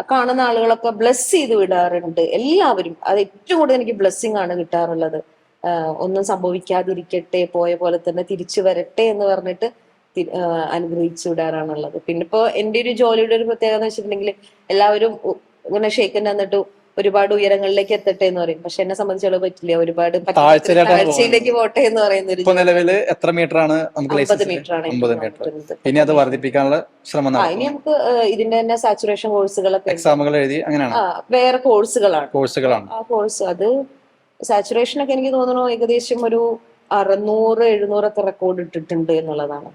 കാണുന്ന ആളുകളൊക്കെ ബ്ലെസ് ചെയ്ത് വിടാറുണ്ട് എല്ലാവരും. അത് ഏറ്റവും കൂടുതൽ എനിക്ക് ബ്ലെസ്സിങ് ആണ് കിട്ടാറുള്ളത്. ഒന്നും സംഭവിക്കാതിരിക്കട്ടെ, പോയ പോലെ തന്നെ തിരിച്ചു വരട്ടെ എന്ന് പറഞ്ഞിട്ട് അനുഗ്രഹിച്ചു വിടാറാണുള്ളത്. പിന്നെ ഇപ്പോ എന്റെ ഒരു ജോലിയുടെ ഒരു പ്രത്യേകത എന്ന് വെച്ചിട്ടുണ്ടെങ്കിൽ എല്ലാവരും ഇങ്ങനെ ഷെയ്ക്കൻ തന്നിട്ട് ഒരുപാട് ഉയരങ്ങളിലേക്ക് എത്തട്ടെ എന്ന് പറയും. പക്ഷെ എന്നെ സംബന്ധിച്ചോളം പറ്റില്ല. ഒരുപാട് താഴ്ചയിലേക്ക് പോട്ടെ എന്ന് പറയുന്ന ഒരു നിലവില് എത്ര മീറ്റർ ആണ്? 50 മീറ്റർ ആണ്. 50 മീറ്റർ. ഇനി അത് വർദ്ധിപ്പിക്കാനുള്ള ശ്രമം ഇനി നമുക്ക് ഇതിന്റെ തന്നെ സാച്ചുറേഷൻ കോഴ്സുകളൊക്കെ എക്സാമുകൾ എഴുതി അങ്ങനെയാണ് വേറെ കോഴ്സുകളാണ്. ആ കോഴ്സ് അത് സാച്ചുറേഷൻ ഒക്കെ എനിക്ക് തോന്നുന്നു ഏകദേശം ഒരു 600-700 ഒക്കെ റെക്കോർഡ് ഇട്ടിട്ടുണ്ട് എന്നുള്ളതാണ്.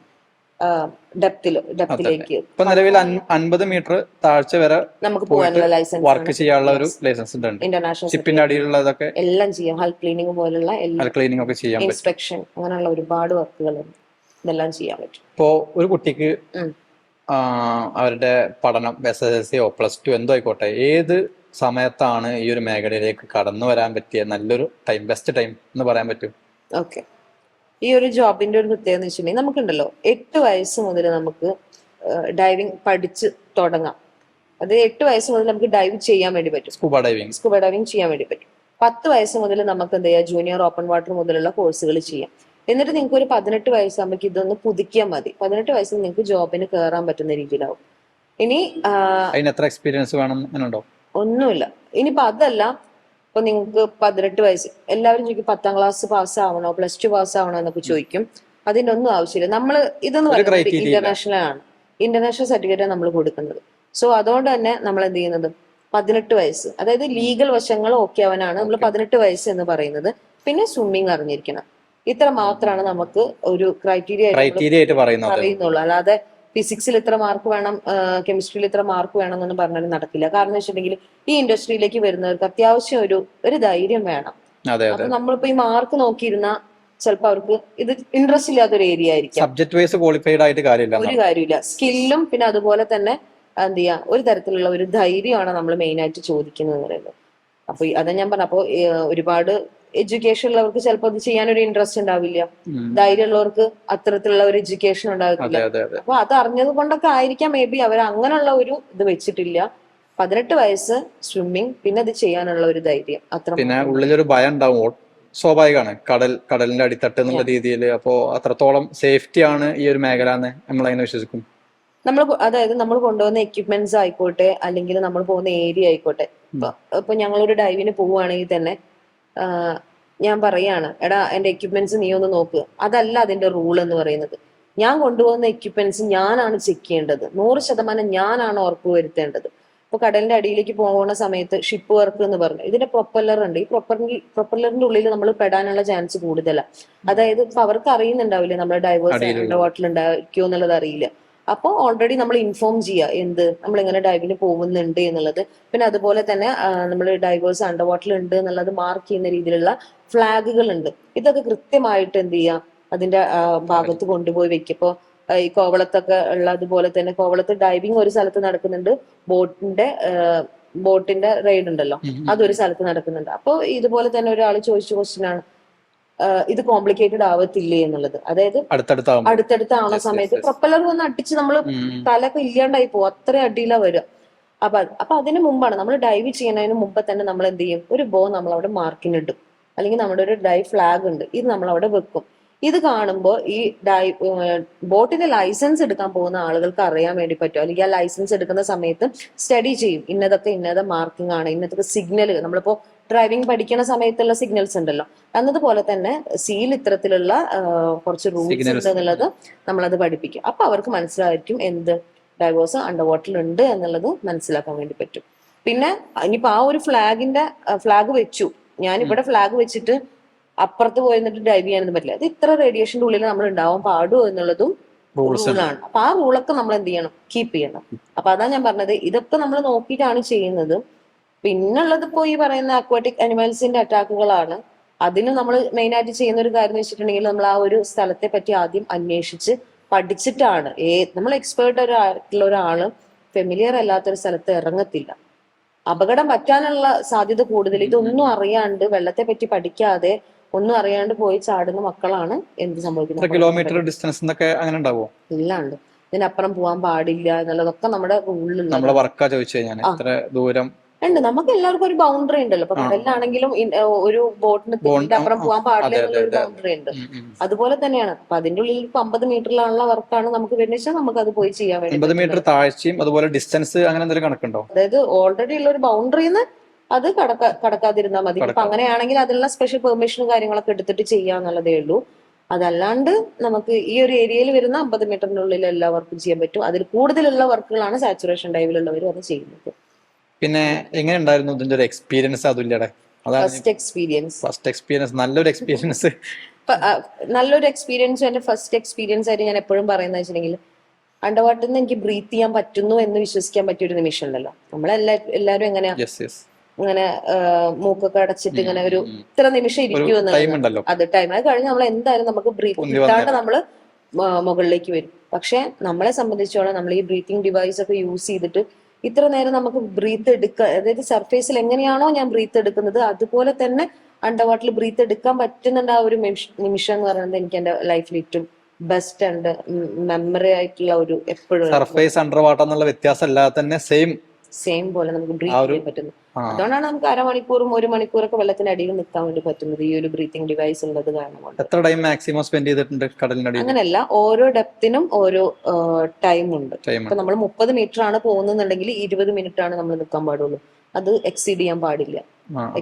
ഡെപ്തിലേക്ക് ഇപ്പൊ നിലവിൽ 50 മീറ്റർ താഴ്ച വരെ നമുക്ക് പോകാനുള്ള ലൈസൻസ്, വർക്ക് ചെയ്യാനുള്ള ഒരു ലൈസൻസ് ഉണ്ട്. ഇന്റർനാഷണൽ ഷിപ്പിന്റെ അടിയിലുള്ളതൊക്കെ എല്ലാം ചെയ്യാം. ഹെൽത്ത് ക്ലീനിങ് പോലുള്ള ക്ലീനിങ് ഒക്കെ ചെയ്യാം, ഇൻസ്പെക്ഷൻ അങ്ങനെയുള്ള ഒരുപാട് വർക്കുകളുണ്ട്. ഇതെല്ലാം ചെയ്യാൻ പറ്റും. ഇപ്പോ ഒരു കുട്ടിക്ക് അവരുടെ പഠനം SSLC +2 എന്തോ ആയിക്കോട്ടെ, ഏത് സമയത്താണ് ഈ ഒരു മേഖലയിലേക്ക് കടന്നു വരാൻ പറ്റിയ നല്ലൊരു ടൈം, ബെസ്റ്റ് ടൈം എന്ന് പറയാൻ പറ്റും? ഓക്കെ, ഈ ഒരു ജോബിന്റെ ഒരു പ്രത്യേകത എന്ന് വെച്ചിട്ടുണ്ടെങ്കിൽ നമുക്കുണ്ടല്ലോ 8 വയസ്സ് മുതൽ നമുക്ക് ഡൈവിംഗ് പഠിച്ച് തുടങ്ങാം. അത് 8 വയസ്സ് മുതൽ നമുക്ക് ഡൈവ് ചെയ്യാൻ വേണ്ടി പറ്റും. സ്കൂബ ഡൈവിംഗ് ചെയ്യാൻ വേണ്ടി പറ്റും. 10 വയസ്സ് മുതൽ നമുക്ക് എന്ത് ചെയ്യാം, ജൂനിയർ ഓപ്പൺ വാട്ടർ മുതലുള്ള കോഴ്സുകൾ ചെയ്യാം. എന്നിട്ട് നിങ്ങൾക്ക് ഒരു 18 വയസ്സാകുമ്പോൾ ഇതൊന്ന് പുതുക്കിയാൽ മതി. 18 വയസ്സിൽ നിങ്ങൾക്ക് ജോബിന് കയറാൻ പറ്റുന്ന രീതിയിലാവും. ഇനി എത്ര എക്സ്പീരിയൻസ് വേണം? ഒന്നുമില്ല. ഇനിയിപ്പോ അതല്ല, ഇപ്പൊ നിങ്ങൾക്ക് 18 വയസ്സ് എല്ലാവരും ചോദിക്കും 10ാം ക്ലാസ് പാസ്സാവണോ, +2 പാസ്സാവണോ എന്നൊക്കെ ചോദിക്കും. അതിന്റെ ഒന്നും ആവശ്യമില്ല. നമ്മൾ ഇതെന്ന് പറയുന്നത് ഇന്റർനാഷണൽ ആണ്. ഇന്റർനാഷണൽ സർട്ടിഫിക്കറ്റ് നമ്മൾ കൊടുക്കുന്നത്. സോ അതുകൊണ്ട് തന്നെ നമ്മൾ എന്ത് ചെയ്യുന്നത് 18 വയസ്സ്, അതായത് ലീഗൽ വശങ്ങൾ ഓക്കെ ആവാനാണ് നമ്മൾ 18 വയസ്സ് എന്ന് പറയുന്നത്. പിന്നെ സ്വിമ്മിങ് അറിഞ്ഞിരിക്കണം. ഇത്ര മാത്രമാണ് നമുക്ക് ഒരു ക്രൈറ്റീരിയ ആയിട്ട് പറയുന്നുള്ളൂ. അല്ലാതെ ഫിസിക്സിൽ ഇത്ര മാർക്ക് വേണം, കെമിസ്ട്രിയിൽ ഇത്ര മാർക്ക് വേണം എന്നൊന്നും പറഞ്ഞാലും നടക്കില്ല. കാരണം എന്ന് വെച്ചിട്ടുണ്ടെങ്കിൽ ഈ ഇൻഡസ്ട്രിയിലേക്ക് വരുന്നവർക്ക് അത്യാവശ്യം ഒരു ധൈര്യം വേണം. അപ്പൊ നമ്മളിപ്പോ ഈ മാർക്ക് നോക്കിയിരുന്ന ചിലപ്പോൾ അവർക്ക് ഇത് ഇൻട്രസ്റ്റ് ഇല്ലാത്തൊരു ഏരിയ ആയിരിക്കും. സബ്ജക്ട് വൈസ് ക്വാളിഫൈഡ് ആയിട്ട് ഒരു കാര്യമില്ല. സ്കില്ലും പിന്നെ അതുപോലെ തന്നെ എന്ത് ചെയ്യാ, ഒരു തരത്തിലുള്ള ഒരു ധൈര്യമാണ് നമ്മൾ മെയിൻ ആയിട്ട് ചോദിക്കുന്നത് പറയുന്നത്. അപ്പൊ അതാ ഞാൻ പറഞ്ഞ, അപ്പൊ ഒരുപാട് എഡ്യൂക്കേഷൻ ഉള്ളവർക്ക് ചിലപ്പോൾ അത് ചെയ്യാനൊരു ഇൻട്രസ്റ്റ് ഉണ്ടാവില്ല. ധൈര്യമുള്ളവർക്ക് അത്തരത്തിലുള്ള ഒരു എഡ്യൂക്കേഷൻ ഉണ്ടാവില്ല. അപ്പൊ അത് അറിഞ്ഞത് കൊണ്ടൊക്കെ ആയിരിക്കാം മേ ബി അവർ അങ്ങനെയുള്ള ഒരു ഇത് വെച്ചിട്ടില്ല. 18 വയസ്സ് സ്വിമ്മിങ്, പിന്നെ അത് ചെയ്യാനുള്ള ഒരു ധൈര്യം, അത്ര. പിന്നെ ഉള്ളിലൊരു ഭയം ഉണ്ടാവും, സ്വാഭാവികമാണ്. കടലിന്റെ അടിത്തട്ട് എന്നുള്ള രീതിയിൽ. അപ്പോ അത്രത്തോളം സേഫ്റ്റി ആണ് ഈ ഒരു മേഖല എന്ന് നമ്മൾ എങ്ങനെ വിശ്വസിക്കും? അതായത് നമ്മൾ കൊണ്ടുപോകുന്ന എക്യുപ്മെന്റ്സ് ആയിക്കോട്ടെ, അല്ലെങ്കിൽ നമ്മൾ പോകുന്ന ഏരിയ ആയിക്കോട്ടെ. ഇപ്പൊ ഞങ്ങളൊരു ഡൈവിന് പോവുകയാണെങ്കിൽ തന്നെ ഞാൻ പറയാണ്, എടാ എന്റെ എക്യുപ്മെന്റ്സ് നീ ഒന്ന് നോക്ക്. അതല്ല അതിന്റെ റൂൾ എന്ന് പറയുന്നത്. ഞാൻ കൊണ്ടുപോകുന്ന എക്യുപ്മെന്റ്സ് ഞാനാണ് ചെക്ക് ചെയ്യേണ്ടത്. 100% ഞാനാണ് ഉറപ്പ് വരുത്തേണ്ടത്. ഇപ്പൊ കടലിന്റെ അടിയിലേക്ക് പോകുന്ന സമയത്ത് ഷിപ്പ് വർക്ക് എന്ന് പറഞ്ഞു ഇതിന്റെ പ്രൊപ്പല്ലർ ഉണ്ട്. ഈ പ്രൊപ്പല്ലറിന്റെ ഉള്ളിൽ നമ്മൾ പെടാനുള്ള ചാൻസ് കൂടുതലാണ്. അതായത് ഇപ്പൊ അവർക്ക് അറിയുന്നുണ്ടാവില്ല നമ്മുടെ ഡൈവേഴ്സ് അണ്ടർ വാട്ടറിൽ ഉണ്ടായിരിക്കുമോ എന്നുള്ളത് അറിയില്ല. അപ്പോൾ ഓൾറെഡി നമ്മൾ ഇൻഫോം ചെയ്യുക നമ്മൾ ഇങ്ങനെ ഡൈവിന് പോകുന്നുണ്ട് എന്നുള്ളത്. പിന്നെ അതുപോലെ തന്നെ നമ്മൾ ഡൈവേഴ്സ് അണ്ടർ വാട്ടറിൽ ഉണ്ട് എന്നുള്ളത് മാർക്ക് ചെയ്യുന്ന രീതിയിലുള്ള ഫ്ലാഗുകൾ ഉണ്ട്. ഇതൊക്കെ കൃത്യമായിട്ട് എന്ത് ചെയ്യുക, അതിന്റെ ഭാഗത്ത് കൊണ്ടുപോയി വെക്കുക. ഇപ്പോ ഈ കോവളത്തൊക്കെ ഉള്ള അതുപോലെ തന്നെ കോവളത്ത് ഡൈവിംഗ് ഒരു സ്ഥലത്ത് നടക്കുന്നുണ്ട്, ബോട്ടിന്റെ റൈഡ് ഉണ്ടല്ലോ, അതൊരു സ്ഥലത്ത് നടക്കുന്നുണ്ട്. അപ്പോൾ ഇതുപോലെ തന്നെ ഒരാൾ ചോദിച്ച ക്വസ്റ്റ്യൻ ആണ്, ഇത് കോംപ്ലിക്കേറ്റഡ് ആവത്തില്ലേ എന്നുള്ളത്. അതായത് അടുത്തടുത്താവുന്ന സമയത്ത് പ്രൊപ്പല്ലർ വന്ന് അടിച്ച് നമ്മൾ തലൊക്കെ ഇല്ലാണ്ടായി പോകും, അത്ര അടിയിലാ വരിക. അപ്പൊ അതിന് മുമ്പാണ് നമ്മൾ ഡൈവ് ചെയ്യുന്നതിന് മുമ്പ് തന്നെ നമ്മൾ എന്ത് ചെയ്യും, ഒരു ബോ നമ്മൾ അവിടെ മാർക്കിനിടും, അല്ലെങ്കിൽ നമ്മുടെ ഒരു ഡൈവ് ഫ്ലാഗ് ഉണ്ട്, ഇത് നമ്മൾ അവിടെ വെക്കും. ഇത് കാണുമ്പോൾ ഈ ബോട്ടിന്റെ ലൈസൻസ് എടുക്കാൻ പോകുന്ന ആളുകൾക്ക് അറിയാൻ വേണ്ടി പറ്റും, അല്ലെങ്കിൽ ആ ലൈസൻസ് എടുക്കുന്ന സമയത്ത് സ്റ്റഡി ചെയ്യും, ഇന്നതൊക്കെ മാർക്കിംഗ് ആണ്, ഇന്നതൊക്കെ സിഗ്നൽ. നമ്മളിപ്പോ ഡ്രൈവിംഗ് പഠിക്കുന്ന സമയത്തുള്ള സിഗ്നൽസ് ഉണ്ടല്ലോ, എന്നതുപോലെ തന്നെ സീൽ ഇത്തരത്തിലുള്ള കുറച്ച് റൂൾസ് ഉണ്ട് എന്നുള്ളത് നമ്മളത് പഠിപ്പിക്കും. അപ്പൊ അവർക്ക് മനസ്സിലായിരിക്കും എന്ത് ഡൈവേഴ്സ് അണ്ടർ വാട്ടറിൽ ഉണ്ട് എന്നുള്ളത് മനസ്സിലാക്കാൻ വേണ്ടി പറ്റും. പിന്നെ ഇനിയിപ്പോ ആ ഒരു ഫ്ലാഗ് വെച്ചു, ഞാൻ ഇവിടെ ഫ്ലാഗ് വെച്ചിട്ട് അപ്പുറത്ത് പോയിരുന്നിട്ട് ഡൈവ് ചെയ്യാനൊന്നും പറ്റില്ല. അത് ഇത്ര റേഡിയേഷന്റെ ഉള്ളിൽ നമ്മൾ ഉണ്ടാവാൻ പാടുമോ എന്നുള്ളതും റൂളാണ്. അപ്പൊ ആ റൂളൊക്കെ നമ്മൾ എന്ത് ചെയ്യണം, കീപ്പ് ചെയ്യണം. അപ്പൊ അതാ ഞാൻ പറഞ്ഞത്, ഇതൊക്കെ നമ്മൾ നോക്കിയിട്ടാണ് ചെയ്യുന്നത്. പിന്നുള്ളത് ഇപ്പോ ഈ പറയുന്ന അക്വാറ്റിക് അനിമൽസിന്റെ അറ്റാക്കുകളാണ്. അതിന് നമ്മൾ മെയിൻ ആയിട്ട് ചെയ്യുന്ന ഒരു കാര്യം എന്ന് വെച്ചിട്ടുണ്ടെങ്കിൽ, നമ്മൾ ആ ഒരു സ്ഥലത്തെ പറ്റി ആദ്യം അന്വേഷിച്ച് പഠിച്ചിട്ടാണ്. നമ്മൾ എക്സ്പേർട്ട് ആയിട്ടുള്ള ഒരാള് ഫെമിലിയർ അല്ലാത്തൊരു സ്ഥലത്ത് ഇറങ്ങത്തില്ല, അപകടം പറ്റാനുള്ള സാധ്യത കൂടുതൽ. ഇതൊന്നും അറിയാണ്ട്, വെള്ളത്തെ പറ്റി പഠിക്കാതെ ഒന്നും അറിയാണ്ട് പോയി ചാടുന്ന മക്കളാണ് എന്ത് സംഭവിക്കുന്നത്, കിലോമീറ്റർ ഡിസ്റ്റൻസ് അങ്ങനെ ഉണ്ടാവോ? ഇല്ലാണ്ട് ഇതിനപ്പുറം പോകാൻ പാടില്ല എന്നുള്ളതൊക്കെ നമ്മുടെ റൂളിൽ ഉണ്ട്. നമുക്ക് എല്ലാവർക്കും ഒരു ബൗണ്ടറി ഉണ്ടല്ലോ. ഇപ്പൊ കടലിലാണെങ്കിലും ഒരു ബോട്ടിന് അപ്പുറം പോകാൻ പാടില്ല എന്നുള്ളൊരു ബൗണ്ടറി ഉണ്ട്. അതുപോലെ തന്നെയാണ്. അപ്പൊ അതിന്റെ ഉള്ളിൽ ഇപ്പൊ 50 മീറ്ററിലുള്ള വർക്കാണ് നമുക്ക് വരുന്നത്, നമുക്ക് അത് പോയി ചെയ്യാൻ വേണ്ടി. 50 മീറ്റർ താഴ്ചയും അതുപോലെ ഡിസ്റ്റൻസ് അങ്ങനെ എന്തെങ്കിലും കണക്കുണ്ടോ? അതായത് ഓൾറെഡി ഉള്ള ഒരു ബൗണ്ടറിന്ന് അത് കടക്കാതിരുന്നാൽ മതി. ഇപ്പൊ അങ്ങനെയാണെങ്കിൽ അതിനുള്ള സ്പെഷ്യൽ പെർമിഷനും കാര്യങ്ങളൊക്കെ എടുത്തിട്ട് ചെയ്യാന്നുള്ളതേ ഉള്ളൂ. അതല്ലാണ്ട് നമുക്ക് ഈ ഒരു ഏരിയയിൽ വരുന്ന 50 മീറ്ററിനുള്ളിൽ എല്ലാ വർക്കും ചെയ്യാൻ പറ്റും. അതിൽ കൂടുതലുള്ള വർക്കുകളാണ് സാച്ചുറേഷൻ ഡൈവിലുള്ളവരും അത് ചെയ്യുന്നത്. പിന്നെ എങ്ങനെ ഉണ്ടായിരുന്നു ഇതിന്റെ ഒരു എക്സ്പീരിയൻസ്? അതുല്ലേടെ ഫസ്റ്റ് എക്സ്പീരിയൻസ് നല്ലൊരു എക്സ്പീരിയൻസ്. എന്റെ ഫസ്റ്റ് എക്സ്പീരിയൻസ് ആയിട്ട് ഞാൻ എപ്പോഴും പറയുന്നത് വെച്ചിട്ടുണ്ടെങ്കിൽ, അണ്ടർ വാട്ടറിൽ നിന്ന് എനിക്ക് ബ്രീത്ത് ചെയ്യാൻ പറ്റുന്നു എന്ന് വിശ്വസിക്കാൻ പറ്റിയ ഒരു നിമിഷം ഉണ്ടല്ലോ. എല്ലാവരും എങ്ങനെയാ ഇങ്ങനെ മൂക്കൊക്കെ അടച്ചിട്ട് ഇങ്ങനെ ഒരു ഇത്ര നിമിഷം ഇരിക്കുമെന്ന്, അത് ടൈം അത് കഴിഞ്ഞ് നമ്മൾ എന്തായാലും നമുക്ക് ബ്രീത്ത് കിട്ടാണ്ട് നമ്മള് മുകളിലേക്ക് വരും. പക്ഷെ നമ്മളെ സംബന്ധിച്ചോളം നമ്മൾ ഈ ബ്രീത്തിങ് ഡിവൈസ് ഒക്കെ യൂസ് ചെയ്തിട്ട് ഇത്ര നേരം നമുക്ക് ബ്രീത്ത് എടുക്കാൻ, അതായത് സർഫേസിൽ എങ്ങനെയാണോ ഞാൻ ബ്രീത്ത് എടുക്കുന്നത് അതുപോലെ തന്നെ അണ്ടർ വാട്ടറിൽ ബ്രീത്ത് എടുക്കാൻ പറ്റുന്നുണ്ട്. ആ ഒരു നിമിഷം എന്ന് പറയുന്നത് എനിക്ക് എന്റെ ലൈഫിൽ ഏറ്റവും ബെസ്റ്റ് ആൻഡ് മെമ്മറി ആയിട്ടുള്ള ഒരു, എപ്പോഴും സർഫേസ് അണ്ടർ വാട്ടർ എന്നുള്ള വ്യത്യാസം അല്ലാതെ തന്നെ സെയിം പോലെ നമുക്ക് ബ്രീത്ത് ചെയ്യാൻ പറ്റുന്നു. അതുകൊണ്ടാണ് നമുക്ക് 1/2 മണിക്കൂറും 1 മണിക്കൂറൊക്കെ വെള്ളത്തിനടിയിൽ നിൽക്കാൻ വേണ്ടി പറ്റുന്നത്, ഈ ഒരു ബ്രീത്തിങ് ഡിവൈസ് ഉള്ളത് കാരണം. എത്ര ടൈം മാക്സിമം സ്പെൻഡ് ചെയ്തിട്ടുണ്ട് കടലിനടിയിൽ? അങ്ങനെയല്ല, ഓരോ ഡെപ്തിനും ഓരോ ടൈം ഉണ്ട്. ഇപ്പൊ നമ്മൾ 30 മീറ്റർ ആണ് പോകുന്നുണ്ടെങ്കിൽ 20 മിനിറ്റ് ആണ് നമ്മൾ നിൽക്കാൻ പാടുള്ളൂ. അത് എക്സീഡ് ചെയ്യാൻ പാടില്ല.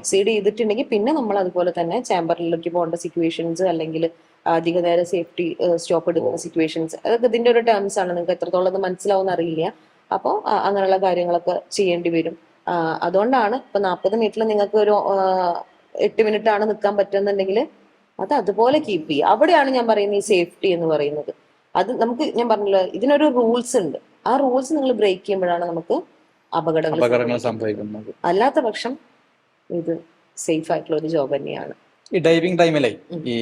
എക്സീഡ് ചെയ്തിട്ടുണ്ടെങ്കിൽ പിന്നെ നമ്മൾ അതുപോലെ തന്നെ ചാമ്പറിലേക്ക് പോകേണ്ട സിറ്റുവേഷൻസ്, അല്ലെങ്കിൽ അധിക നേരം സേഫ്റ്റി സ്റ്റോപ്പ് എടുക്കുന്ന സിറ്റുവേഷൻസ്, അതൊക്കെ ഇതിന്റെ ഒരു ടേംസ് ആണ്. നിങ്ങൾക്ക് എത്രത്തോളം അത് മനസ്സിലാവും അറിയില്ല. അപ്പോൾ അങ്ങനെയുള്ള കാര്യങ്ങളൊക്കെ ചെയ്യേണ്ടി വരും. അതുകൊണ്ടാണ് ഇപ്പൊ 40 മീറ്ററിൽ നിങ്ങൾക്ക് ഒരു 8 മിനിറ്റ് ആണ് നിൽക്കാൻ പറ്റുന്നുണ്ടെങ്കിൽ അത് അതുപോലെ കീപ്പ് ചെയ്യുക. അവിടെയാണ് ഞാൻ പറയുന്നത് ഈ സേഫ്റ്റി എന്ന് പറയുന്നത്. അത് നമുക്ക്, ഞാൻ പറഞ്ഞല്ലോ, ഇതിനൊരു റൂൾസ് ഉണ്ട്. ആ റൂൾസ് നിങ്ങൾ ബ്രേക്ക് ചെയ്യുമ്പോഴാണ് നമുക്ക് അപകടങ്ങൾ സംഭവിക്കുന്നത്. അല്ലാത്ത പക്ഷം ഇത് സേഫ് ആയിട്ടുള്ള ഒരു ജോബ് തന്നെയാണ്. ഈ ഡൈവിംഗ് ടൈമിലെ ഈ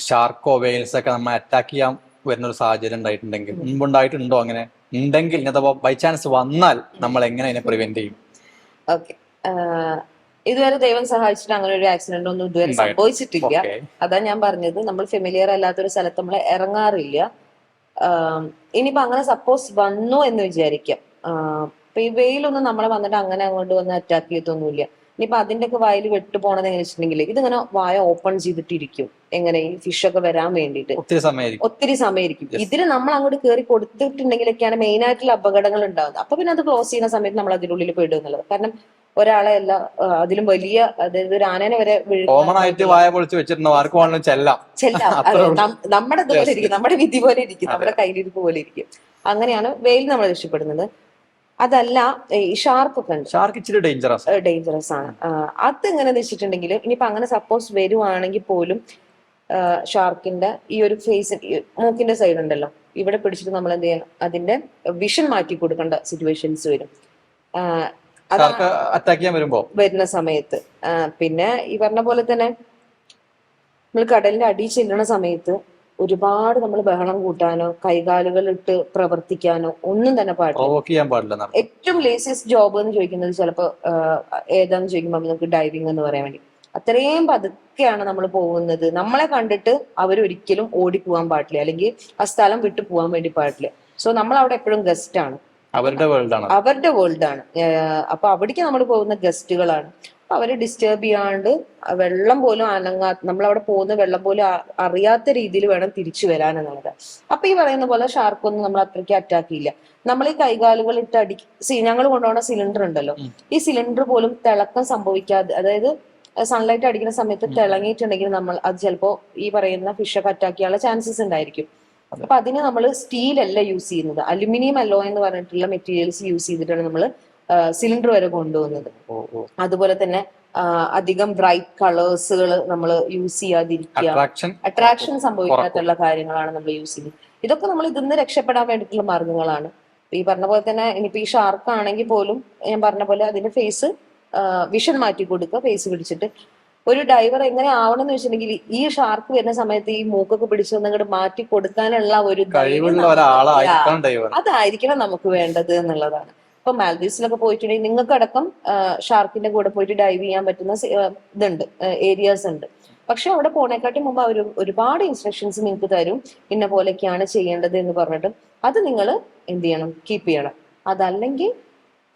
ഷാർക്കോ വെയിൽസ് ഒക്കെ നമ്മൾ അറ്റാക്ക് ചെയ്യാൻ വരുന്ന ഒരു സാഹചര്യം ഉണ്ടായിട്ടുണ്ടെങ്കിൽ, മുമ്പുണ്ടായിട്ടുണ്ടോ? അങ്ങനെ ഉണ്ടെങ്കിൽ ബൈ ചാൻസ് വന്നാൽ നമ്മൾ എങ്ങനെ അതിനെ പ്രിവെന്റ് ചെയ്യും? ഓക്കെ, ഇതുവരെ ദൈവം സഹായിച്ചിട്ട് അങ്ങനെ ഒരു ആക്സിഡന്റ് ഒന്നും ഇതുവരെ സംഭവിച്ചിട്ടില്ല. അതാ ഞാൻ പറഞ്ഞത്, നമ്മൾ ഫെമിലിയർ അല്ലാത്തൊരു സ്ഥലത്ത് നമ്മൾ ഇറങ്ങാറില്ല. ഇനിയിപ്പോ അങ്ങനെ സപ്പോസ് വന്നു എന്ന് വിചാരിക്കാം, ഇപ്പൊ ഈ വെയിലൊന്നും നമ്മളെ വന്നിട്ട് അങ്ങനെ അങ്ങോട്ട് വന്ന് അറ്റാക്ക് ചെയ്തൊന്നുമില്ല. ഇനിയിപ്പൊ അതിന്റെ ഒക്കെ വായിൽ വെട്ടു പോണത് എങ്ങനെ വെച്ചിട്ടുണ്ടെങ്കിൽ, ഇതിങ്ങനെ വായ ഓപ്പൺ ചെയ്തിട്ടിരിക്കും, എങ്ങനെ ഈ ഫിഷ് ഒക്കെ വരാൻ വേണ്ടിയിട്ട് ഒത്തിരി സമയമായിരിക്കും. ഇതിന് നമ്മൾ അങ്ങോട്ട് കയറി കൊടുത്തിട്ടുണ്ടെങ്കിലൊക്കെയാണ് മെയിൻ ആയിട്ടുള്ള അപകടങ്ങൾ ഉണ്ടാകുന്നത്. അപ്പൊ പിന്നെ അത് ക്ലോസ് ചെയ്യുന്ന സമയത്ത് നമ്മൾ അതിനുള്ളിൽ പെടും എന്നുള്ളത്. കാരണം ഒരാളെ അല്ല, അതിലും വലിയ, അതായത് ഒരു ആനനെ വരെ നമ്മുടെ ഇതുപോലെ ഇരിക്കും, നമ്മുടെ വിധി പോലെ ഇരിക്കും, നമ്മുടെ കയ്യിലിരിപ്പ് പോലെ ഇരിക്കും. അങ്ങനെയാണ് വെയിൽ നമ്മൾ രക്ഷപ്പെടുന്നത്. അതല്ല, ഈ ഷാർക്ക് ഒക്കെ ഉണ്ട്. ഷാർക്ക് ഇച്ചിരി ഡേഞ്ചറസ് ആണ്. അത് എങ്ങനെയാന്ന് വെച്ചിട്ടുണ്ടെങ്കിൽ, ഇനിയിപ്പോ അങ്ങനെ സപ്പോസ് വരുവാണെങ്കിൽ പോലും ഷാർക്കിന്റെ ഈ ഒരു ഫേസ്, മൂക്കിന്റെ സൈഡ് ഉണ്ടല്ലോ, ഇവിടെ പിടിച്ചിട്ട് നമ്മൾ എന്ത് ചെയ്യണം, അതിന്റെ വിഷൻ മാറ്റി കൊടുക്കേണ്ട സിറ്റുവേഷൻസ് വരും വരുന്ന സമയത്ത്. പിന്നെ ഈ പറഞ്ഞ പോലെ തന്നെ നമ്മൾ കടലിന്റെ അടി ചെല്ലുന്ന സമയത്ത് ഒരുപാട് നമ്മൾ ബഹളം കൂട്ടാനോ കൈകാലുകൾ ഇട്ട് പ്രവർത്തിക്കാനോ ഒന്നും തന്നെ പാടില്ല. ഏറ്റവും ലേസിയസ്റ്റ് ജോബ് എന്ന് ചോദിക്കുന്നത് ചിലപ്പോ ഏതാന്ന് ചോദിക്കുമ്പോൾ നമുക്ക് ഡൈവിംഗ് എന്ന് പറയാൻ വേണ്ടി. അത്രയും പതുക്കെയാണ് നമ്മൾ പോകുന്നത്. നമ്മളെ കണ്ടിട്ട് അവരൊരിക്കലും ഓടിപ്പോവാൻ പാടില്ല, അല്ലെങ്കിൽ ആ സ്ഥലം വിട്ടു പോകാൻ വേണ്ടി പാടില്ല. സോ നമ്മൾ അവിടെ എപ്പോഴും ഗസ്റ്റ് ആണ്, അവരുടെ വേൾഡാണ്. അവരുടെ വേൾഡ് ആണ്. അപ്പൊ അവിടേക്ക് നമ്മൾ പോകുന്ന ഗസ്റ്റുകളാണ്. അപ്പൊ അവരെ ഡിസ്റ്റർബ് ചെയ്യാണ്ട് വെള്ളം പോലും നമ്മളവിടെ പോകുന്ന വെള്ളം പോലും അറിയാത്ത രീതിയിൽ വേണം തിരിച്ചു വരാൻ എന്നുള്ളത്. അപ്പൊ ഈ പറയുന്ന പോലെ ഷാർക്കൊന്നും നമ്മൾ അത്രയ്ക്ക് അറ്റാക്ക് ചെയ്യില്ല. നമ്മൾ ഈ കൈകാലുകൾ ഇട്ട് ഞങ്ങൾ കൊണ്ടുപോകുന്ന സിലിണ്ടർ ഉണ്ടല്ലോ, ഈ സിലിണ്ടർ പോലും തിളക്കം സംഭവിക്കാതെ, അതായത് സൺലൈറ്റ് അടിക്കുന്ന സമയത്ത് തിളങ്ങിയിട്ടുണ്ടെങ്കിൽ നമ്മൾ അത് ചിലപ്പോ ഈ പറയുന്ന ഫിഷൊക്കെ അറ്റാക്ക് ചെയ്യാനുള്ള ചാൻസസ് ഉണ്ടായിരിക്കും. അപ്പൊ അതിന് നമ്മൾ സ്റ്റീൽ അല്ല യൂസ് ചെയ്യുന്നത്, അലുമിനിയം അല്ലോ എന്ന് പറഞ്ഞിട്ടുള്ള മെറ്റീരിയൽസ് യൂസ് ചെയ്തിട്ടാണ് നമ്മൾ സിലിണ്ടർ വരെ കൊണ്ടുപോകുന്നത്. അതുപോലെ തന്നെ അധികം ബ്രൈറ്റ് കളേഴ്സുകൾ നമ്മൾ യൂസ് ചെയ്യാതിരിക്കുക, അട്രാക്ഷൻ സംഭവിക്കാത്തുള്ള കാര്യങ്ങളാണ് നമ്മൾ യൂസ് ചെയ്യുന്നത്. ഇതൊക്കെ നമ്മൾ ഇതിന്ന് രക്ഷപ്പെടാൻ വേണ്ടിയിട്ടുള്ള മാർഗങ്ങളാണ്. ഈ പറഞ്ഞ പോലെ തന്നെ ഇനിയിപ്പോ ഈ ഷാർക്ക് ആണെങ്കിൽ പോലും ഞാൻ പറഞ്ഞ പോലെ അതിന്റെ ഫേസ് വിഷൻ മാറ്റി കൊടുക്കുക, ഫേസ് പിടിച്ചിട്ട്. ഒരു ഡൈവർ എങ്ങനെ ആവണം എന്ന് വെച്ചിട്ടുണ്ടെങ്കിൽ ഈ ഷാർക്ക് വരുന്ന സമയത്ത് ഈ മൂക്കൊക്കെ പിടിച്ചൊന്നും അങ്ങോട്ട് മാറ്റി കൊടുക്കാനുള്ള ഒരു അതായിരിക്കണം നമുക്ക് വേണ്ടത് എന്നുള്ളതാണ്. ഇപ്പൊ മാൽദീവ്സിലൊക്കെ പോയിട്ടുണ്ടെങ്കിൽ നിങ്ങൾക്കടക്കം ഷാർക്കിന്റെ കൂടെ പോയിട്ട് ഡൈവ് ചെയ്യാൻ പറ്റുന്ന ഇതുണ്ട്, ഏരിയാസ് ഉണ്ട്. പക്ഷെ അവിടെ പോണേക്കാട്ടി മുമ്പ് അവർ ഒരുപാട് ഇൻസ്ട്രക്ഷൻസ് നിങ്ങൾക്ക് തരും, ഇന്ന പോലെയൊക്കെയാണ് ചെയ്യേണ്ടത് എന്ന് പറഞ്ഞിട്ട്. അത് നിങ്ങൾ എന്ത് ചെയ്യണം, കീപ്പ് ചെയ്യണം. അതല്ലെങ്കിൽ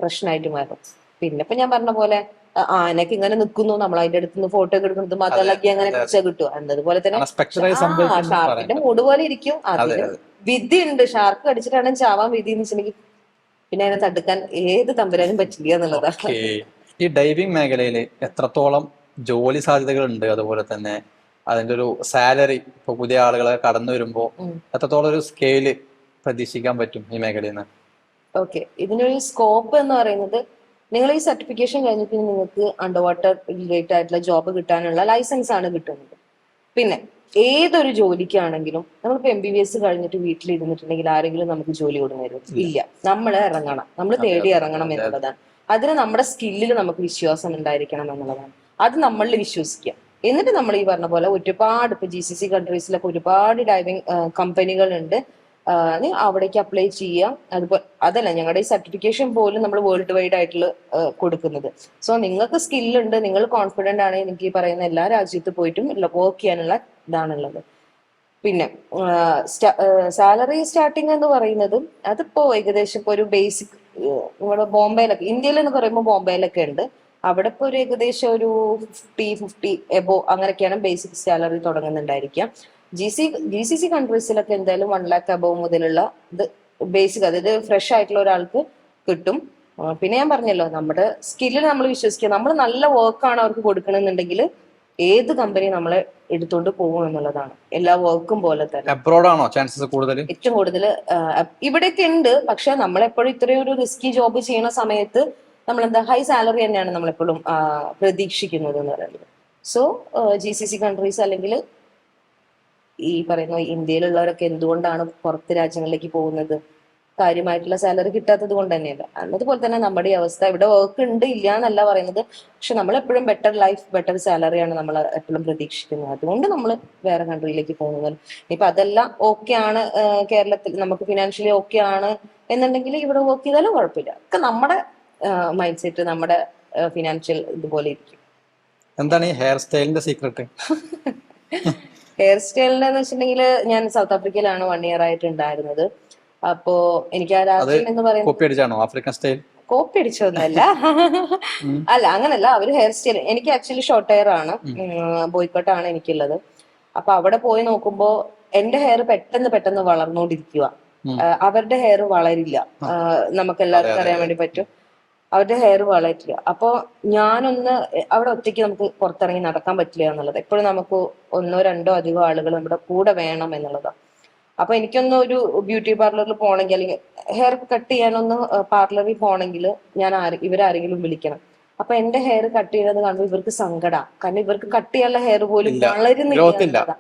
പ്രശ്നമായിട്ട് മാറും. പിന്നെ ഇപ്പൊ ഞാൻ പറഞ്ഞ പോലെ ആനക്ക് ഇങ്ങനെ നിൽക്കുന്നു, നമ്മൾ അതിന്റെ അടുത്ത് നിന്ന് ഫോട്ടോ ഒക്കെ എടുക്കുന്നത് മതളക്കി അങ്ങനെ പിടിച്ചാൽ കിട്ടും എന്നതുപോലെ തന്നെ ഷാർക്കിന്റെ മൂട് പോലെ ഇരിക്കും. അതിന് വിധി ഉണ്ട്, ഷാർക്ക് കടിച്ചിട്ടാണ് ചാവാൻ വിധി എന്ന് വെച്ചിട്ടുണ്ടെങ്കിൽ പിന്നെ അതിനെ തടുക്കാൻ ഏത് തമ്പുരാനും പറ്റില്ല എന്നുള്ളതാണ്. ഈ ഡൈവിംഗ് മേഖലയിൽ എത്രത്തോളം ജോലി സാധ്യതകൾ ഉണ്ട്, അതുപോലെ തന്നെ അതിന്റെ ഒരു സാലറി ഇപ്പൊ പുതിയ ആളുകളെ കടന്നു വരുമ്പോ എത്രത്തോളം ഒരു സ്കെയില് പ്രതീക്ഷിക്കാൻ പറ്റും ഈ മേഖലയിൽ നിന്ന്? ഓക്കെ, ഇതിനൊരു സ്കോപ്പ് എന്ന് പറയുന്നത്, നിങ്ങൾ ഈ സർട്ടിഫിക്കേഷൻ കഴിഞ്ഞിട്ട് നിങ്ങൾക്ക് അണ്ടർ വാട്ടർ റിലേറ്റഡ് ആയിട്ടുള്ള ജോബ് കിട്ടാനുള്ള ലൈസൻസ് ആണ് കിട്ടുന്നത്. പിന്നെ ഏതൊരു ജോലിക്കാണെങ്കിലും നമ്മളിപ്പോ MBBS കഴിഞ്ഞിട്ട് വീട്ടിലിരുന്നിട്ടുണ്ടെങ്കിൽ ആരെങ്കിലും നമുക്ക് ജോലി കൊടുന്നേരും? ഇല്ല. നമ്മൾ ഇറങ്ങണം, നമ്മൾ തേടി ഇറങ്ങണം എന്നുള്ളതാണ്. അതിന് നമ്മുടെ സ്കില്ലിൽ നമുക്ക് വിശ്വാസം ഉണ്ടായിരിക്കണം എന്നുള്ളതാണ്. അത് നമ്മളിൽ വിശ്വസിക്കുക. എന്നിട്ട് നമ്മൾ ഈ പറഞ്ഞ പോലെ ഒരുപാട് ഇപ്പൊ GCC കൺട്രീസിലൊക്കെ ഒരുപാട് ഡൈവിംഗ് കമ്പനികൾ ഉണ്ട്. അവിടേക്ക് അപ്ലൈ ചെയ്യാം. അതുപോലെ അതല്ല, ഞങ്ങളുടെ ഈ സർട്ടിഫിക്കേഷൻ പോലും നമ്മൾ വേൾഡ് വൈഡ് ആയിട്ടുള്ള കൊടുക്കുന്നത്. സോ നിങ്ങൾക്ക് സ്കില്ലുണ്ട്, നിങ്ങൾ കോൺഫിഡന്റ് ആണ്, എനിക്ക് ഈ പറയുന്ന എല്ലാ രാജ്യത്ത് പോയിട്ടും വർക്ക് ചെയ്യാനുള്ള ഇതാണുള്ളത്. പിന്നെ സാലറി സ്റ്റാർട്ടിങ് എന്ന് പറയുന്നതും അതിപ്പോ ഏകദേശം ഇപ്പൊ ഒരു ബേസിക് ഇവിടെ ബോംബെയിലൊക്കെ, ഇന്ത്യയിൽ എന്ന് പറയുമ്പോൾ ബോംബെയിലൊക്കെ ഉണ്ട്. അവിടെ ഇപ്പൊ ഒരു ഏകദേശം ഒരു 50 എബോ അങ്ങനെയൊക്കെയാണ് ബേസിക് സാലറി തുടങ്ങുന്നുണ്ടായിരിക്കാം. GCC കൺട്രീസിലൊക്കെ എന്തായാലും 1 lakh അബവ് മുതലുള്ള ഇത് ബേസിക്, അതായത് ഫ്രഷ് ആയിട്ടുള്ള ഒരാൾക്ക് കിട്ടും. പിന്നെ ഞാൻ പറഞ്ഞല്ലോ, നമ്മുടെ സ്കില്ലിൽ നമ്മൾ വിശ്വസിക്കുക. നമ്മൾ നല്ല വർക്കാണ് അവർക്ക് കൊടുക്കണമെന്നുണ്ടെങ്കിൽ ഏത് കമ്പനി നമ്മളെ എടുത്തോണ്ട് പോകും എന്നുള്ളതാണ്. എല്ലാ വർക്കും പോലെ തന്നെ. അബ്രോഡ് ആണോ ചാൻസസ് കൂടുതൽ? ഏറ്റവും കൂടുതൽ ഇവിടെയൊക്കെ ഉണ്ട്. പക്ഷെ നമ്മളെപ്പോഴും ഇത്രയും ഒരു റിസ്കി ജോബ് ചെയ്യുന്ന സമയത്ത് നമ്മൾ എന്താ ഹൈ സാലറി തന്നെയാണ് നമ്മളെപ്പോഴും പ്രതീക്ഷിക്കുന്നത് എന്ന് പറയുന്നത്. സോ GCC കൺട്രീസ് അല്ലെങ്കിൽ ഈ പറയുന്ന ഇന്ത്യയിലുള്ളവരൊക്കെ എന്തുകൊണ്ടാണ് പുറത്ത് രാജ്യങ്ങളിലേക്ക് പോകുന്നത്? കാര്യമായിട്ടുള്ള സാലറി കിട്ടാത്തത് കൊണ്ട് തന്നെയല്ല. അതുപോലെ തന്നെ നമ്മുടെ അവസ്ഥ, ഇവിടെ വർക്ക് ഉണ്ട് ഇല്ല എന്നല്ല പറയുന്നത്, പക്ഷെ നമ്മൾ എപ്പോഴും ബെറ്റർ ലൈഫ്, ബെറ്റർ സാലറിയാണ് നമ്മൾ എപ്പോഴും പ്രതീക്ഷിക്കുന്നത്. അതുകൊണ്ട് നമ്മൾ വേറെ കൺട്രിയിലേക്ക് പോകുന്നത്. ഇപ്പൊ അതെല്ലാം ഓക്കെ ആണ്, കേരളത്തിൽ നമുക്ക് ഫിനാൻഷ്യലി ഓക്കെ ആണ് എന്നുണ്ടെങ്കിൽ ഇവിടെ വർക്ക് ചെയ്താലും കുഴപ്പമില്ല. ഒക്കെ നമ്മുടെ മൈൻഡ് സെറ്റ്, നമ്മുടെ ഫിനാൻഷ്യൽ ഇതുപോലെ ഇരിക്കും. എന്താണ് ഈ ഹെയർ സ്റ്റൈലിന്റെ സീക്രട്ട്? ഹെയർ സ്റ്റൈലിന്റെ എന്ന് വെച്ചിട്ടുണ്ടെങ്കിൽ ഞാൻ സൗത്ത് ആഫ്രിക്കയിലാണ് 1 year ആയിട്ട് ഉണ്ടായിരുന്നത്. അപ്പോ എനിക്ക് ആ രാജ്യം എന്ന് പറയുന്നത് ആഫ്രിക്കൻ സ്റ്റൈൽ കോപ്പി അടിച്ചൊന്നല്ല. അല്ല, അങ്ങനല്ല. അവര് ഹെയർ സ്റ്റൈൽ, എനിക്ക് ആക്ച്വലി ഷോർട്ട് ഹെയർ ആണ്, ബോയ്ക്കോട്ടാണ് എനിക്കുള്ളത്. അപ്പൊ അവിടെ പോയി നോക്കുമ്പോ എന്റെ ഹെയർ പെട്ടെന്ന് വളർന്നുകൊണ്ടിരിക്കുക, അവരുടെ ഹെയർ വളരില്ല. നമുക്ക് എല്ലാവർക്കും അറിയാൻ വേണ്ടി പറ്റും, അവരുടെ ഹെയർ വളരില്ല. അപ്പൊ ഞാനൊന്ന് അവിടെ ഒറ്റയ്ക്ക് നമുക്ക് പുറത്തിറങ്ങി നടക്കാൻ പറ്റില്ല എന്നുള്ളത്. എപ്പോഴും നമുക്ക് 1 or 2 അധികം ആളുകൾ നമ്മുടെ കൂടെ വേണം എന്നുള്ളതാണ്. അപ്പൊ എനിക്കൊന്ന് ഒരു ബ്യൂട്ടി പാർലറിൽ പോകണമെങ്കിൽ, അല്ലെങ്കിൽ ഹെയർ കട്ട് ചെയ്യാനൊന്ന് പാർലറിൽ പോകണമെങ്കിൽ ഞാൻ ഇവരാരെങ്കിലും വിളിക്കണം. അപ്പൊ എന്റെ ഹെയർ കട്ട് ചെയ്യുന്നത് കാണുമ്പോൾ ഇവർക്ക് സങ്കടം, കാരണം ഇവർക്ക് കട്ട് ചെയ്യാനുള്ള ഹെയർ പോലും വളരുന്നില്ല.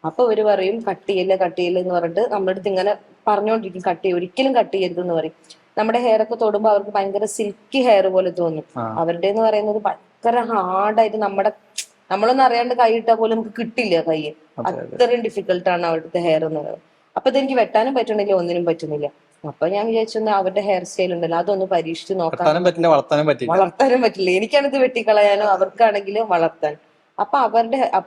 അപ്പൊ ഇവര് പറയും കട്ട് ചെയ്യില്ല എന്ന് പറഞ്ഞിട്ട് നമ്മുടെ അടുത്ത് ഇങ്ങനെ പറഞ്ഞുകൊണ്ടിരിക്കും, ഒരിക്കലും കട്ട് ചെയ്യരുത് എന്ന് പറയും. നമ്മുടെ ഹെയർ ഒക്കെ തൊടുമ്പോൾ അവർക്ക് ഭയങ്കര സിൽക്കി ഹെയർ പോലെ തോന്നും. അവരുടെ എന്ന് പറയുന്നത് ഭയങ്കര ഹാർഡായിട്ട് നമ്മളൊന്നും അറിയാണ്ട് കൈ ഇട്ടാൽ പോലും നമുക്ക് കിട്ടില്ല കൈ, അത്രയും ഡിഫിക്കൽട്ടാണ് അവരുടെ ഹെയർ എന്ന് പറയുന്നത്. അപ്പൊ ഇതെനിക്ക് വെട്ടാനും പറ്റണില്ല, ഒന്നിനും പറ്റുന്നില്ല. അപ്പൊ ഞാൻ വിചാരിച്ചു അവരുടെ ഹെയർ സ്റ്റൈൽ ഉണ്ടല്ലോ അതൊന്ന് പരീക്ഷിച്ച് നോക്കാം. വളർത്താനും പറ്റില്ല, എനിക്കാണിത് വെട്ടിക്കളയാനോ അവർക്കാണെങ്കിലും വളർത്താൻ. അപ്പൊ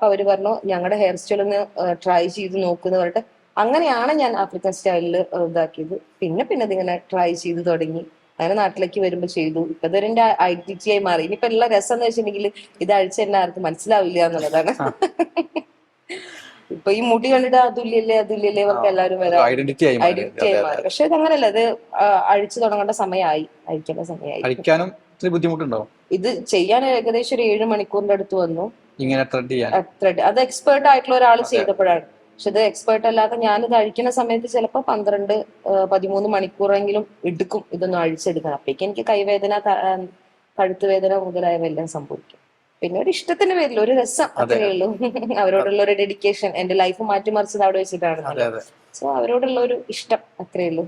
അവര് പറഞ്ഞു ഞങ്ങളുടെ ഹെയർ സ്റ്റൈൽ ഒന്ന് ട്രൈ ചെയ്ത് നോക്കുന്ന പറഞ്ഞിട്ട് അങ്ങനെയാണ് ഞാൻ ആഫ്രിക്കൻ സ്റ്റൈലിൽ ഇതാക്കിയത്. പിന്നെ ഇതിങ്ങനെ ട്രൈ ചെയ്ത് തുടങ്ങി. അങ്ങനെ നാട്ടിലേക്ക് വരുമ്പോ ചെയ്തു. ഇപ്പൊ ഇതൊരു എന്റെ ഐഡന്റിറ്റി ആയി മാറി. ഇനിയിപ്പോ എല്ലാ രസം എന്ന് വെച്ചിട്ടുണ്ടെങ്കിൽ ഇത് അഴിച്ച് തന്നെ ആർക്കും മനസ്സിലാവില്ല എന്നുള്ളതാണ്. ഇപ്പൊ ഈ മുടി കണ്ടിട്ട് അതില്ലല്ലേ അവർക്ക് എല്ലാവരും വരാം, ഐഡന്റിറ്റി ആയി മാറി. ഐഡന്റിറ്റി ആയി മാറി. പക്ഷെ ഇത് അങ്ങനെയല്ല, ഇത് അഴിച്ചു തുടങ്ങേണ്ട സമയമായി, അഴിക്കേണ്ട സമയമായി. അഴിക്കാനും ഇത്തിരി ബുദ്ധിമുട്ടുണ്ടാവും. ഇത് ചെയ്യാൻ ഏകദേശം ഒരു 7 മണിക്കൂറിന്റെ അടുത്ത് വന്നു ഇങ്ങനെ ത്രെഡ് ചെയ്യാൻ. ത്രെഡ് അത് എക്സ്പേർട്ട് ആയിട്ടുള്ള ഒരാൾ ചെയ്തപ്പോഴാണ്. പക്ഷെ ഇത് എക്സ്പേർട്ട് അല്ലാതെ ഞാനിത് അഴിക്കുന്ന സമയത്ത് ചിലപ്പോൾ 12-13 മണിക്കൂറെങ്കിലും എടുക്കും ഇതൊന്നും അഴിച്ചെടുക്കാൻ. അപ്പേക്ക് എനിക്ക് കൈവേദന, കഴുത്ത് വേദന മുതലായവെല്ലാം സംഭവിക്കും. പിന്നെ ഒരു ഇഷ്ടത്തിന്റെ പേരിൽ ഒരു രസം, അത്രയേ ഉള്ളൂ. അവരോടുള്ള ഒരു ഡെഡിക്കേഷൻ, എന്റെ ലൈഫ് മാറ്റിമറിച്ചത് അവിടെ വെച്ചിട്ടാണ്. സോ അവരോടുള്ള ഒരു ഇഷ്ടം, അത്രയേ ഉള്ളൂ.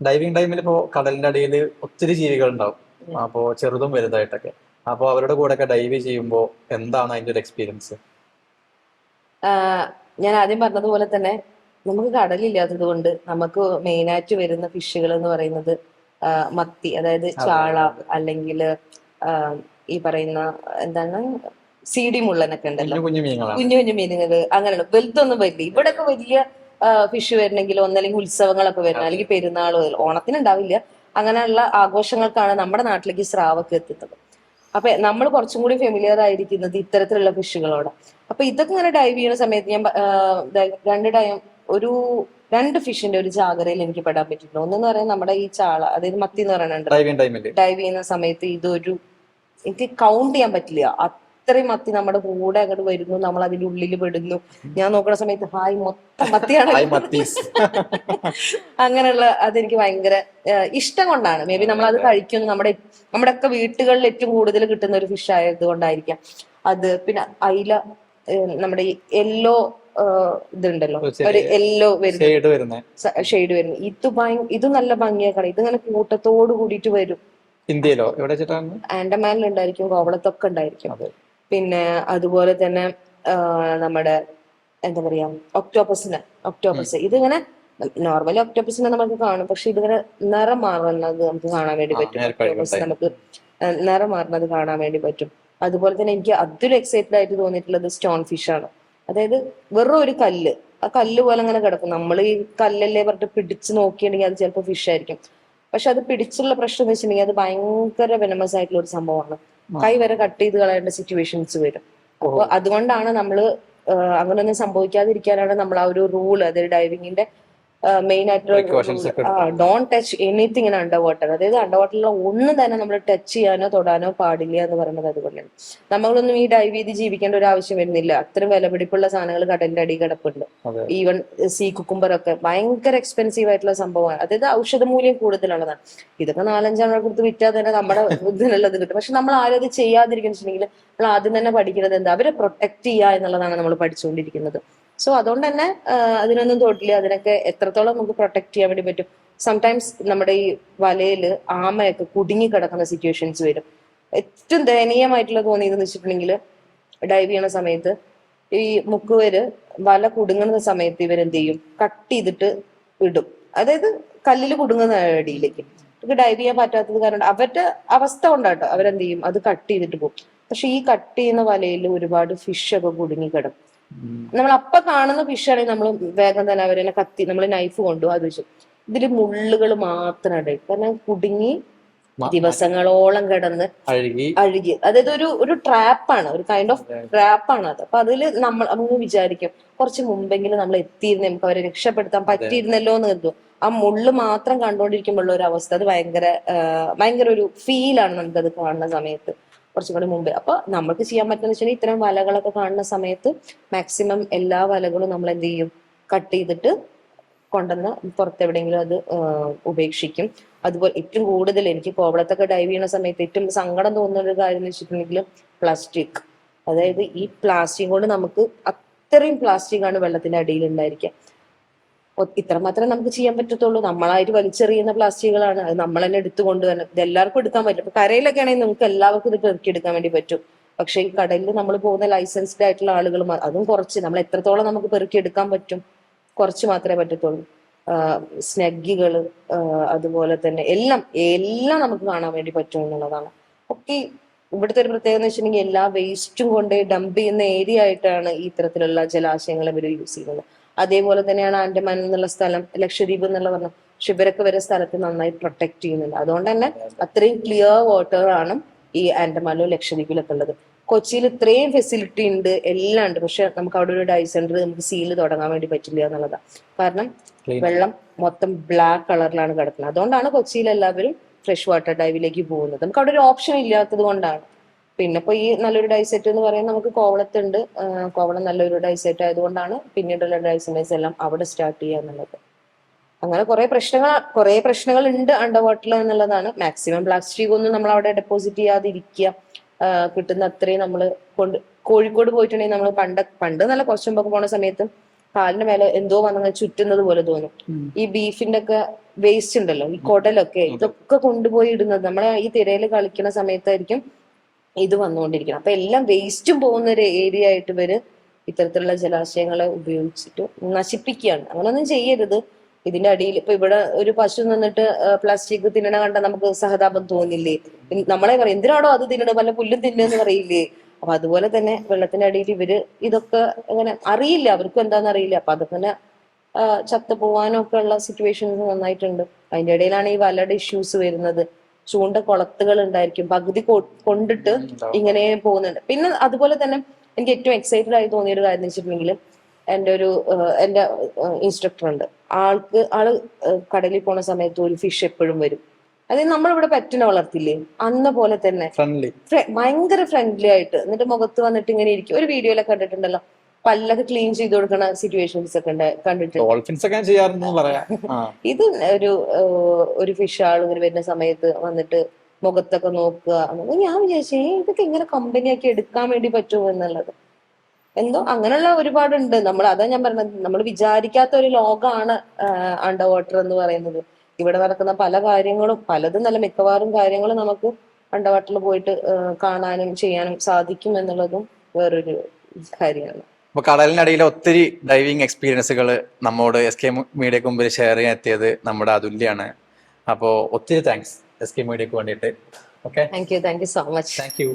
ഡൈവിംഗ് ടൈമിൽ ഇപ്പോ കടലിന്റെ അടിയിൽ ഒത്തിരി ജീവികൾ ഉണ്ടാവും, അപ്പോ ചെറുതും വലുതായിട്ടൊക്കെ. അപ്പൊ അവരുടെ കൂടെ ഒക്കെ ഡൈവ് ചെയ്യുമ്പോ എന്താണ് അതിന്റെ ഒരു എക്സ്പീരിയൻസ്? ഞാൻ ആദ്യം പറഞ്ഞതുപോലെ തന്നെ നമുക്ക് കടലില്ലാത്തത് കൊണ്ട് നമുക്ക് മെയിനായിട്ട് വരുന്ന ഫിഷുകൾ എന്ന് പറയുന്നത് മത്തി, അതായത് ചാള, അല്ലെങ്കിൽ ഈ പറയുന്ന എന്താണ് സീഡി മുള്ളനൊക്കെ ഉണ്ടല്ലോ, കുഞ്ഞു കുഞ്ഞു മീനുകൾ. അങ്ങനെയുള്ള വലുതൊന്നും വരില്ല. ഇവിടെയൊക്കെ വലിയ ഫിഷ് വരണമെങ്കിൽ ഒന്നല്ലെങ്കിൽ ഉത്സവങ്ങളൊക്കെ വരണം, അല്ലെങ്കിൽ പെരുന്നാൾ, ഓണത്തിനുണ്ടാവില്ല. അങ്ങനെയുള്ള ആഘോഷങ്ങൾക്കാണ് നമ്മുടെ നാട്ടിലേക്ക് സ്രാവൊക്കെ എത്തുന്നത്. അപ്പൊ നമ്മൾ കുറച്ചും കൂടി ഫെമിലിയർ ആയിരിക്കുന്നത് ഇത്തരത്തിലുള്ള ഫിഷുകളോട്. അപ്പൊ ഇതൊക്കെ ഇങ്ങനെ ഡൈവ് ചെയ്യുന്ന സമയത്ത് ഞാൻ രണ്ട് ഫിഷിന്റെ ഒരു ജാഗ്രതയിൽ എനിക്ക് പെടാൻ പറ്റിയിട്ടുണ്ട്. ഒന്നെന്ന് പറയുന്നത് നമ്മുടെ ഈ ചാള, അതായത് മത്തി എന്ന് പറയുന്നുണ്ട്. ഡൈവ് ചെയ്യുന്ന സമയത്ത് എനിക്ക് കൗണ്ട് ചെയ്യാൻ പറ്റില്ല, അത്രയും മത്തി നമ്മുടെ കൂടെ അങ്ങോട്ട് വരുന്നു, നമ്മൾ അതിന്റെ ഉള്ളിൽ പെടുന്നു. ഞാൻ നോക്കുന്ന സമയത്ത് ഹായ് മൊത്തം മത്തിയാണ്. അങ്ങനെയുള്ള അതെനിക്ക് ഭയങ്കര ഇഷ്ടം കൊണ്ടാണ്. മേ ബി നമ്മൾ അത് കഴിക്കുന്നു, നമ്മുടെ ഒക്കെ വീട്ടുകളിൽ ഏറ്റവും കൂടുതൽ കിട്ടുന്ന ഒരു ഫിഷ് ആയത് കൊണ്ടായിരിക്കാം അത്. പിന്നെ അയില, നമ്മുടെ ഈ യെല്ലോ ഇതുണ്ടല്ലോ, ഒരു യെല്ലോ വരുന്ന ഷെയ്ഡ് വരുന്നത്, ഇത് നല്ല ഭംഗിയാക്കണം. ഇതിങ്ങനെ കൂട്ടത്തോട് കൂടിയിട്ട് വരും. ഇന്ത്യയിലോ എവിടെ? ആൻഡമാനിലുണ്ടായിരിക്കും, കോവളത്തൊക്കെ ഉണ്ടായിരിക്കും. പിന്നെ അതുപോലെ തന്നെ നമ്മുടെ എന്താ പറയാ ഒക്ടോപ്പസ് ഇതിങ്ങനെ നോർമലി ഒക്ടോപ്പസിനെ നമുക്ക് കാണും, പക്ഷെ ഇതിങ്ങനെ നിറം മാറുന്നത് നമുക്ക് കാണാൻ വേണ്ടി പറ്റും. ഒക്ടോപ്പസ് നമുക്ക് നിറം മാറുന്നത് കാണാൻ വേണ്ടി പറ്റും. അതുപോലെ തന്നെ എനിക്ക് അതിലും എക്സൈറ്റഡ് ആയിട്ട് തോന്നിയിട്ടുള്ളത് സ്റ്റോൺ ഫിഷ് ആണ്. അതായത് വെറും ഒരു കല്ല്, ആ കല്ല് പോലെ അങ്ങനെ കിടക്കും. നമ്മൾ ഈ കല്ലല്ലേ പറഞ്ഞിട്ട് പിടിച്ച് നോക്കിയിട്ടുണ്ടെങ്കിൽ അത് ചിലപ്പോൾ ഫിഷ് ആയിരിക്കും. പക്ഷെ അത് പിടിച്ചുള്ള പ്രശ്നം എന്ന് വെച്ചിട്ടുണ്ടെങ്കിൽ അത് ഭയങ്കര വെനമസ് ആയിട്ടുള്ള ഒരു സംഭവമാണ്. കൈ വരെ കട്ട് ചെയ്ത് കളയേണ്ട സിറ്റുവേഷൻസ് വരും. അപ്പൊ അതുകൊണ്ടാണ് നമ്മള് അങ്ങനെയൊന്നും സംഭവിക്കാതിരിക്കാനാണ് നമ്മൾ ആ ഒരു റൂള്, അതായത് ഡൈവിങ്ങിന്റെ മെയിൻ ആയിട്ടുള്ള don't touch anything in under water. അതായത് അണ്ടർ വാട്ടറിലുള്ള ഒന്നും തന്നെ നമ്മൾ ടച്ച് ചെയ്യാനോ തൊടാനോ പാടില്ല എന്ന് പറയുന്നത് അതുകൊണ്ടാണ്. നമ്മളൊന്നും ഈ ഡൈവ് ചെയ്ത് ജീവിക്കേണ്ട ഒരു ആവശ്യം വരുന്നില്ല. അത്രയും വിലപിടിപ്പുള്ള സാധനങ്ങൾ കടലിന്റെ അടി കിടപ്പുണ്ട്. ഈവൻ സീ കുക്കുംബർ ഒക്കെ ഭയങ്കര എക്സ്പെൻസീവ് ആയിട്ടുള്ള സംഭവമാണ്. അതായത് ഔഷധ മൂല്യം കൂടുതലുള്ളതാണ്. ഇതൊക്കെ 4-5 കൊടുത്ത് വിറ്റാൽ തന്നെ നമ്മുടെ ഇതിനുള്ളത് കിട്ടും. പക്ഷെ നമ്മൾ ആരും അത് ചെയ്യാതിരിക്കുന്ന വെച്ചിട്ടുണ്ടെങ്കിൽ നമ്മൾ ആദ്യം തന്നെ പഠിക്കുന്നത് എന്താ, അവരെ പ്രൊട്ടക്ട് ചെയ്യുക എന്നുള്ളതാണ് നമ്മൾ പഠിച്ചുകൊണ്ടിരിക്കുന്നത്. സോ അതുകൊണ്ട് തന്നെ അതിനൊന്നും തൊട്ടില്ല. അതിനൊക്കെ എത്രത്തോളം നമുക്ക് പ്രൊട്ടക്ട് ചെയ്യാൻ വേണ്ടി പറ്റും. സംടൈംസ് നമ്മുടെ ഈ വലയില് ആമയൊക്കെ കുടുങ്ങി കിടക്കുന്ന സിറ്റുവേഷൻസ് വരും. ഏറ്റവും ദയനീയമായിട്ടുള്ള തോന്നിയതെന്ന് വെച്ചിട്ടുണ്ടെങ്കിൽ ഡൈവ് ചെയ്യണ സമയത്ത് ഈ മുക്കുവര് വല കുടുങ്ങുന്ന സമയത്ത് ഇവരെന്ത് ചെയ്യും, കട്ട് ചെയ്തിട്ട് ഇടും. അതായത് കല്ലിൽ കുടുങ്ങുന്ന അടിയിലേക്ക്. ഇവർക്ക് ഡൈവ് ചെയ്യാൻ പറ്റാത്തത് കാരണം അവരുടെ അവസ്ഥ കൊണ്ടാട്ടോ അവരെന്ത് ചെയ്യും, അത് കട്ട് ചെയ്തിട്ട് പോകും. പക്ഷെ ഈ കട്ട് ചെയ്യുന്ന വലയിൽ ഒരുപാട് ഫിഷ് ഒക്കെ കുടുങ്ങി കിടക്കും. നമ്മൾ അപ്പൊ കാണുന്ന ഫിഷാണെങ്കിൽ നമ്മൾ വേഗം തന്നെ അവരെ കത്തി നമ്മൾ നൈഫ് കൊണ്ടു അത് വെച്ചു. ഇതില് മുള്ളുകൾ മാത്രമാണ്, കാരണം കുടുങ്ങി ദിവസങ്ങളോളം കിടന്ന് അഴുകി. അതായത് ഒരു ട്രാപ്പാണ്, ഒരു കൈൻഡ് ഓഫ് ട്രാപ്പാണ് അത്. അപ്പൊ അതില് നമുക്ക് വിചാരിക്കും കുറച്ച് മുമ്പെങ്കിലും നമ്മൾ എത്തിയിരുന്നേ, നമുക്ക് അവരെ രക്ഷപ്പെടുത്താൻ പറ്റിയിരുന്നല്ലോ എന്ന് കരുതും. ആ മുള്ള് മാത്രം കണ്ടുകൊണ്ടിരിക്കുമ്പോഴുള്ള ഒരു അവസ്ഥ അത് ഭയങ്കര ഒരു ഫീലാണ് നമുക്കത് കാണുന്ന സമയത്ത്, കുറച്ചും കൂടി മുമ്പേ. അപ്പൊ നമുക്ക് ചെയ്യാൻ പറ്റുന്ന വെച്ചാൽ ഇത്തരം വലകളൊക്കെ കാണുന്ന സമയത്ത് മാക്സിമം എല്ലാ വലകളും നമ്മൾ എന്ത് ചെയ്യും, കട്ട് ചെയ്തിട്ട് കൊണ്ടുവന്ന് പുറത്തെവിടെയെങ്കിലും അത് ഉപേക്ഷിക്കും. അതുപോലെ ഏറ്റവും കൂടുതൽ എനിക്ക് കോവളത്തൊക്കെ ഡൈവ് ചെയ്യുന്ന സമയത്ത് ഏറ്റവും സങ്കടം തോന്നുന്ന ഒരു കാര്യം എന്ന് വെച്ചിട്ടുണ്ടെങ്കിൽ പ്ലാസ്റ്റിക്. അതായത് ഈ പ്ലാസ്റ്റിക് കൊണ്ട് നമുക്ക് അത്രയും പ്ലാസ്റ്റിക് ആണ് വെള്ളത്തിന്റെ അടിയിൽ ഉണ്ടായിരിക്കുക. ഇത്രമാത്രം നമുക്ക് ചെയ്യാൻ പറ്റത്തുള്ളൂ. നമ്മളായിട്ട് വലിച്ചെറിയുന്ന പ്ലാസ്റ്റിക്കുകളാണ്, അത് നമ്മൾ തന്നെ എടുത്തുകൊണ്ട് തന്നെ. ഇത് എല്ലാവർക്കും എടുക്കാൻ പറ്റും. ഇപ്പൊ കരയിലൊക്കെ ആണെങ്കിൽ നമുക്ക് എല്ലാവർക്കും ഇത് പെറുക്കിയെടുക്കാൻ വേണ്ടി പറ്റും. പക്ഷെ ഈ കടലിൽ നമ്മൾ പോകുന്ന ലൈസൻസ്ഡ് ആയിട്ടുള്ള ആളുകൾ അതും കുറച്ച്, നമ്മൾ എത്രത്തോളം നമുക്ക് പെറുക്കിയെടുക്കാൻ പറ്റും, കുറച്ച് മാത്രമേ പറ്റത്തുള്ളൂ. സ്നഗ്ഗികള്, അതുപോലെ തന്നെ എല്ലാം നമുക്ക് കാണാൻ വേണ്ടി പറ്റും എന്നുള്ളതാണ്. ഒക്കെ ഇവിടുത്തെ ഒരു പ്രത്യേകത എന്ന് വെച്ചിട്ടുണ്ടെങ്കിൽ എല്ലാ വേസ്റ്റും കൊണ്ട് ഡംപ് ചെയ്യുന്ന ഏരിയ ആയിട്ടാണ് ഈ ഇത്തരത്തിലുള്ള ജലാശയങ്ങൾ ഇവർ യൂസ് ചെയ്യുന്നത്. അതേപോലെ തന്നെയാണ് ആൻഡമാൻ എന്നുള്ള സ്ഥലം, ലക്ഷദ്വീപ് എന്നുള്ള പറഞ്ഞ ഇവരൊക്കെ വരെ സ്ഥലത്ത് നന്നായി പ്രൊട്ടക്ട് ചെയ്യുന്നുണ്ട്. അതുകൊണ്ട് തന്നെ അത്രയും ക്ലിയർ വാട്ടർ ആണ് ഈ ആൻഡമാനിലും ലക്ഷദ്വീപിലൊക്കെ ഉള്ളത്. കൊച്ചിയിൽ ഇത്രയും ഫെസിലിറ്റി ഉണ്ട്, എല്ലാം ഉണ്ട്, പക്ഷെ നമുക്ക് അവിടെ ഒരു ഡൈ സെന്റർ നമുക്ക് സീല് തുടങ്ങാൻ വേണ്ടി പറ്റില്ല എന്നുള്ളതാണ്. കാരണം വെള്ളം മൊത്തം ബ്ലാക്ക് കളറിലാണ് കിടക്കുന്നത്. അതുകൊണ്ടാണ് കൊച്ചിയിൽ എല്ലാവരും ഫ്രഷ് വാട്ടർ ഡൈവിലേക്ക് പോകുന്നത്. നമുക്ക് അവിടെ ഒരു ഓപ്ഷൻ ഇല്ലാത്തത് കൊണ്ടാണ്. പിന്നെ ഇപ്പൊ ഈ നല്ലൊരു ഡൈസെറ്റ് എന്ന് പറയുന്നത് നമുക്ക് കോവളത്തുണ്ട്. കോവളം നല്ലൊരു ഡൈസെറ്റ് ആയതുകൊണ്ടാണ് പിന്നീടുള്ള ഡൈസെറ്റേഴ്സ് എല്ലാം അവിടെ സ്റ്റാർട്ട് ചെയ്യുക എന്നുള്ളത്. അങ്ങനെ കുറെ പ്രശ്നങ്ങൾ ഉണ്ട് അണ്ടർ വാട്ടറിൽ എന്നുള്ളതാണ്. മാക്സിമം പ്ലാസ്റ്റിക് ഒന്നും നമ്മൾ അവിടെ ഡെപ്പോസിറ്റ് ചെയ്യാതിരിക്കുക. കിട്ടുന്ന അത്രയും നമ്മൾ കോഴിക്കോട് പോയിട്ടുണ്ടെങ്കിൽ നമ്മൾ പണ്ട് നല്ല കുറച്ചു മുമ്പൊക്കെ പോണ സമയത്ത് കാലിന്റെ മേലെ എന്തോ വന്ന് ചുറ്റുന്നത് പോലെ തോന്നും. ഈ ബീഫിന്റെ ഒക്കെ വേസ്റ്റ് ഉണ്ടല്ലോ, ഈ കുടലൊക്കെ, ഇതൊക്കെ കൊണ്ടുപോയി ഇടുന്നത് നമ്മളെ ഈ തിരയിൽ കളിക്കുന്ന സമയത്തായിരിക്കും ഇത് വന്നുകൊണ്ടിരിക്കണം. അപ്പൊ എല്ലാം വേസ്റ്റും പോകുന്ന ഒരു ഏരിയ ആയിട്ട് ഇവര് ഇത്തരത്തിലുള്ള ജലാശയങ്ങളെ ഉപയോഗിച്ചിട്ട് നശിപ്പിക്കുകയാണ്. അങ്ങനൊന്നും ചെയ്യരുത്. ഇതിന്റെ അടിയിൽ ഇപ്പൊ ഇവിടെ ഒരു പശു നിന്നിട്ട് പ്ലാസ്റ്റിക് തിന്നണ കണ്ട നമുക്ക് സഹതാപം തോന്നില്ലേ? നമ്മളെ പറയും എന്തിനാണോ അത് തിന്നണത്, വല്ല പുല്ലും തിന്നെന്ന് പറയില്ലേ? അപ്പൊ അതുപോലെ തന്നെ വെള്ളത്തിന്റെ അടിയിൽ ഇവര് ഇതൊക്കെ അങ്ങനെ അറിയില്ല, അവർക്കും എന്താണെന്ന് അറിയില്ല. അപ്പൊ അതൊക്കെ തന്നെ ചത്തു പോവാനും ഒക്കെ ഉള്ള സിറ്റുവേഷൻസ് നന്നായിട്ടുണ്ട്. അതിന്റെ ഇടയിലാണ് ഈ വലയുടെ ഇഷ്യൂസ് വരുന്നത്. ചൂണ്ട കുളത്തുകൾ ഉണ്ടായിരിക്കും, പകുതി കൊണ്ടിട്ട് ഇങ്ങനെ പോകുന്നുണ്ട്. പിന്നെ അതുപോലെ തന്നെ എനിക്ക് ഏറ്റവും എക്സൈറ്റഡ് ആയി തോന്നിയ ഒരു കാര്യം എന്ന് വെച്ചിട്ടുണ്ടെങ്കിൽ എന്റെ ഇൻസ്ട്രക്ടർ ഉണ്ട്. ആള് കടലിൽ പോണ സമയത്ത് ഒരു ഫിഷ് എപ്പോഴും വരും. അതായത് നമ്മളിവിടെ പെറ്റിനെ വളർത്തില്ലേ അന്ന പോലെ തന്നെ ഭയങ്കര ഫ്രണ്ട്ലി ആയിട്ട്, എന്നിട്ട് മുഖത്ത് വന്നിട്ട് ഇങ്ങനെ ഇരിക്കും. ഒരു വീഡിയോയിലൊക്കെ കണ്ടിട്ടുണ്ടല്ലോ, പല്ലൊക്കെ ക്ലീൻ ചെയ്ത് കൊടുക്കുന്ന സിറ്റുവേഷൻസ് ഒക്കെ കണ്ടിട്ടുണ്ട്. ഇത് ഒരു ഫിഷ് ആൾ ഇങ്ങനെ വരുന്ന സമയത്ത് വന്നിട്ട് മുഖത്തൊക്കെ നോക്കുക. ഞാൻ വിചാരിച്ചേ ഇതൊക്കെ ഇങ്ങനെ കമ്പനിയാക്കി എടുക്കാൻ വേണ്ടി പറ്റുമോ എന്നുള്ളത്. എന്തോ അങ്ങനെയുള്ള ഒരുപാടുണ്ട്. അതാ ഞാൻ പറഞ്ഞത്, നമ്മൾ വിചാരിക്കാത്ത ഒരു ലോകമാണ് അണ്ടർ വാട്ടർ എന്ന് പറയുന്നത്. ഇവിടെ നടക്കുന്ന പല കാര്യങ്ങളും, പലതും നല്ല മിക്കവാറും കാര്യങ്ങളും നമുക്ക് അണ്ടർ വാട്ടറിൽ പോയിട്ട് കാണാനും ചെയ്യാനും സാധിക്കും എന്നുള്ളതും വേറൊരു കാര്യമാണ്. അപ്പൊ കടലിനടിയിലെ ഒത്തിരി ഡൈവിംഗ് എക്സ്പീരിയൻസുകൾ നമ്മോട് SK മീഡിയക്ക് മുമ്പിൽ ഷെയർ ചെയ്യാൻ എത്തിയത് നമ്മുടെ അതുല്യാണ്. അപ്പോൾ ഒത്തിരി താങ്ക്സ് SK മീഡിയക്ക് വേണ്ടിയിട്ട്. Okay, thank you so much. Thank you.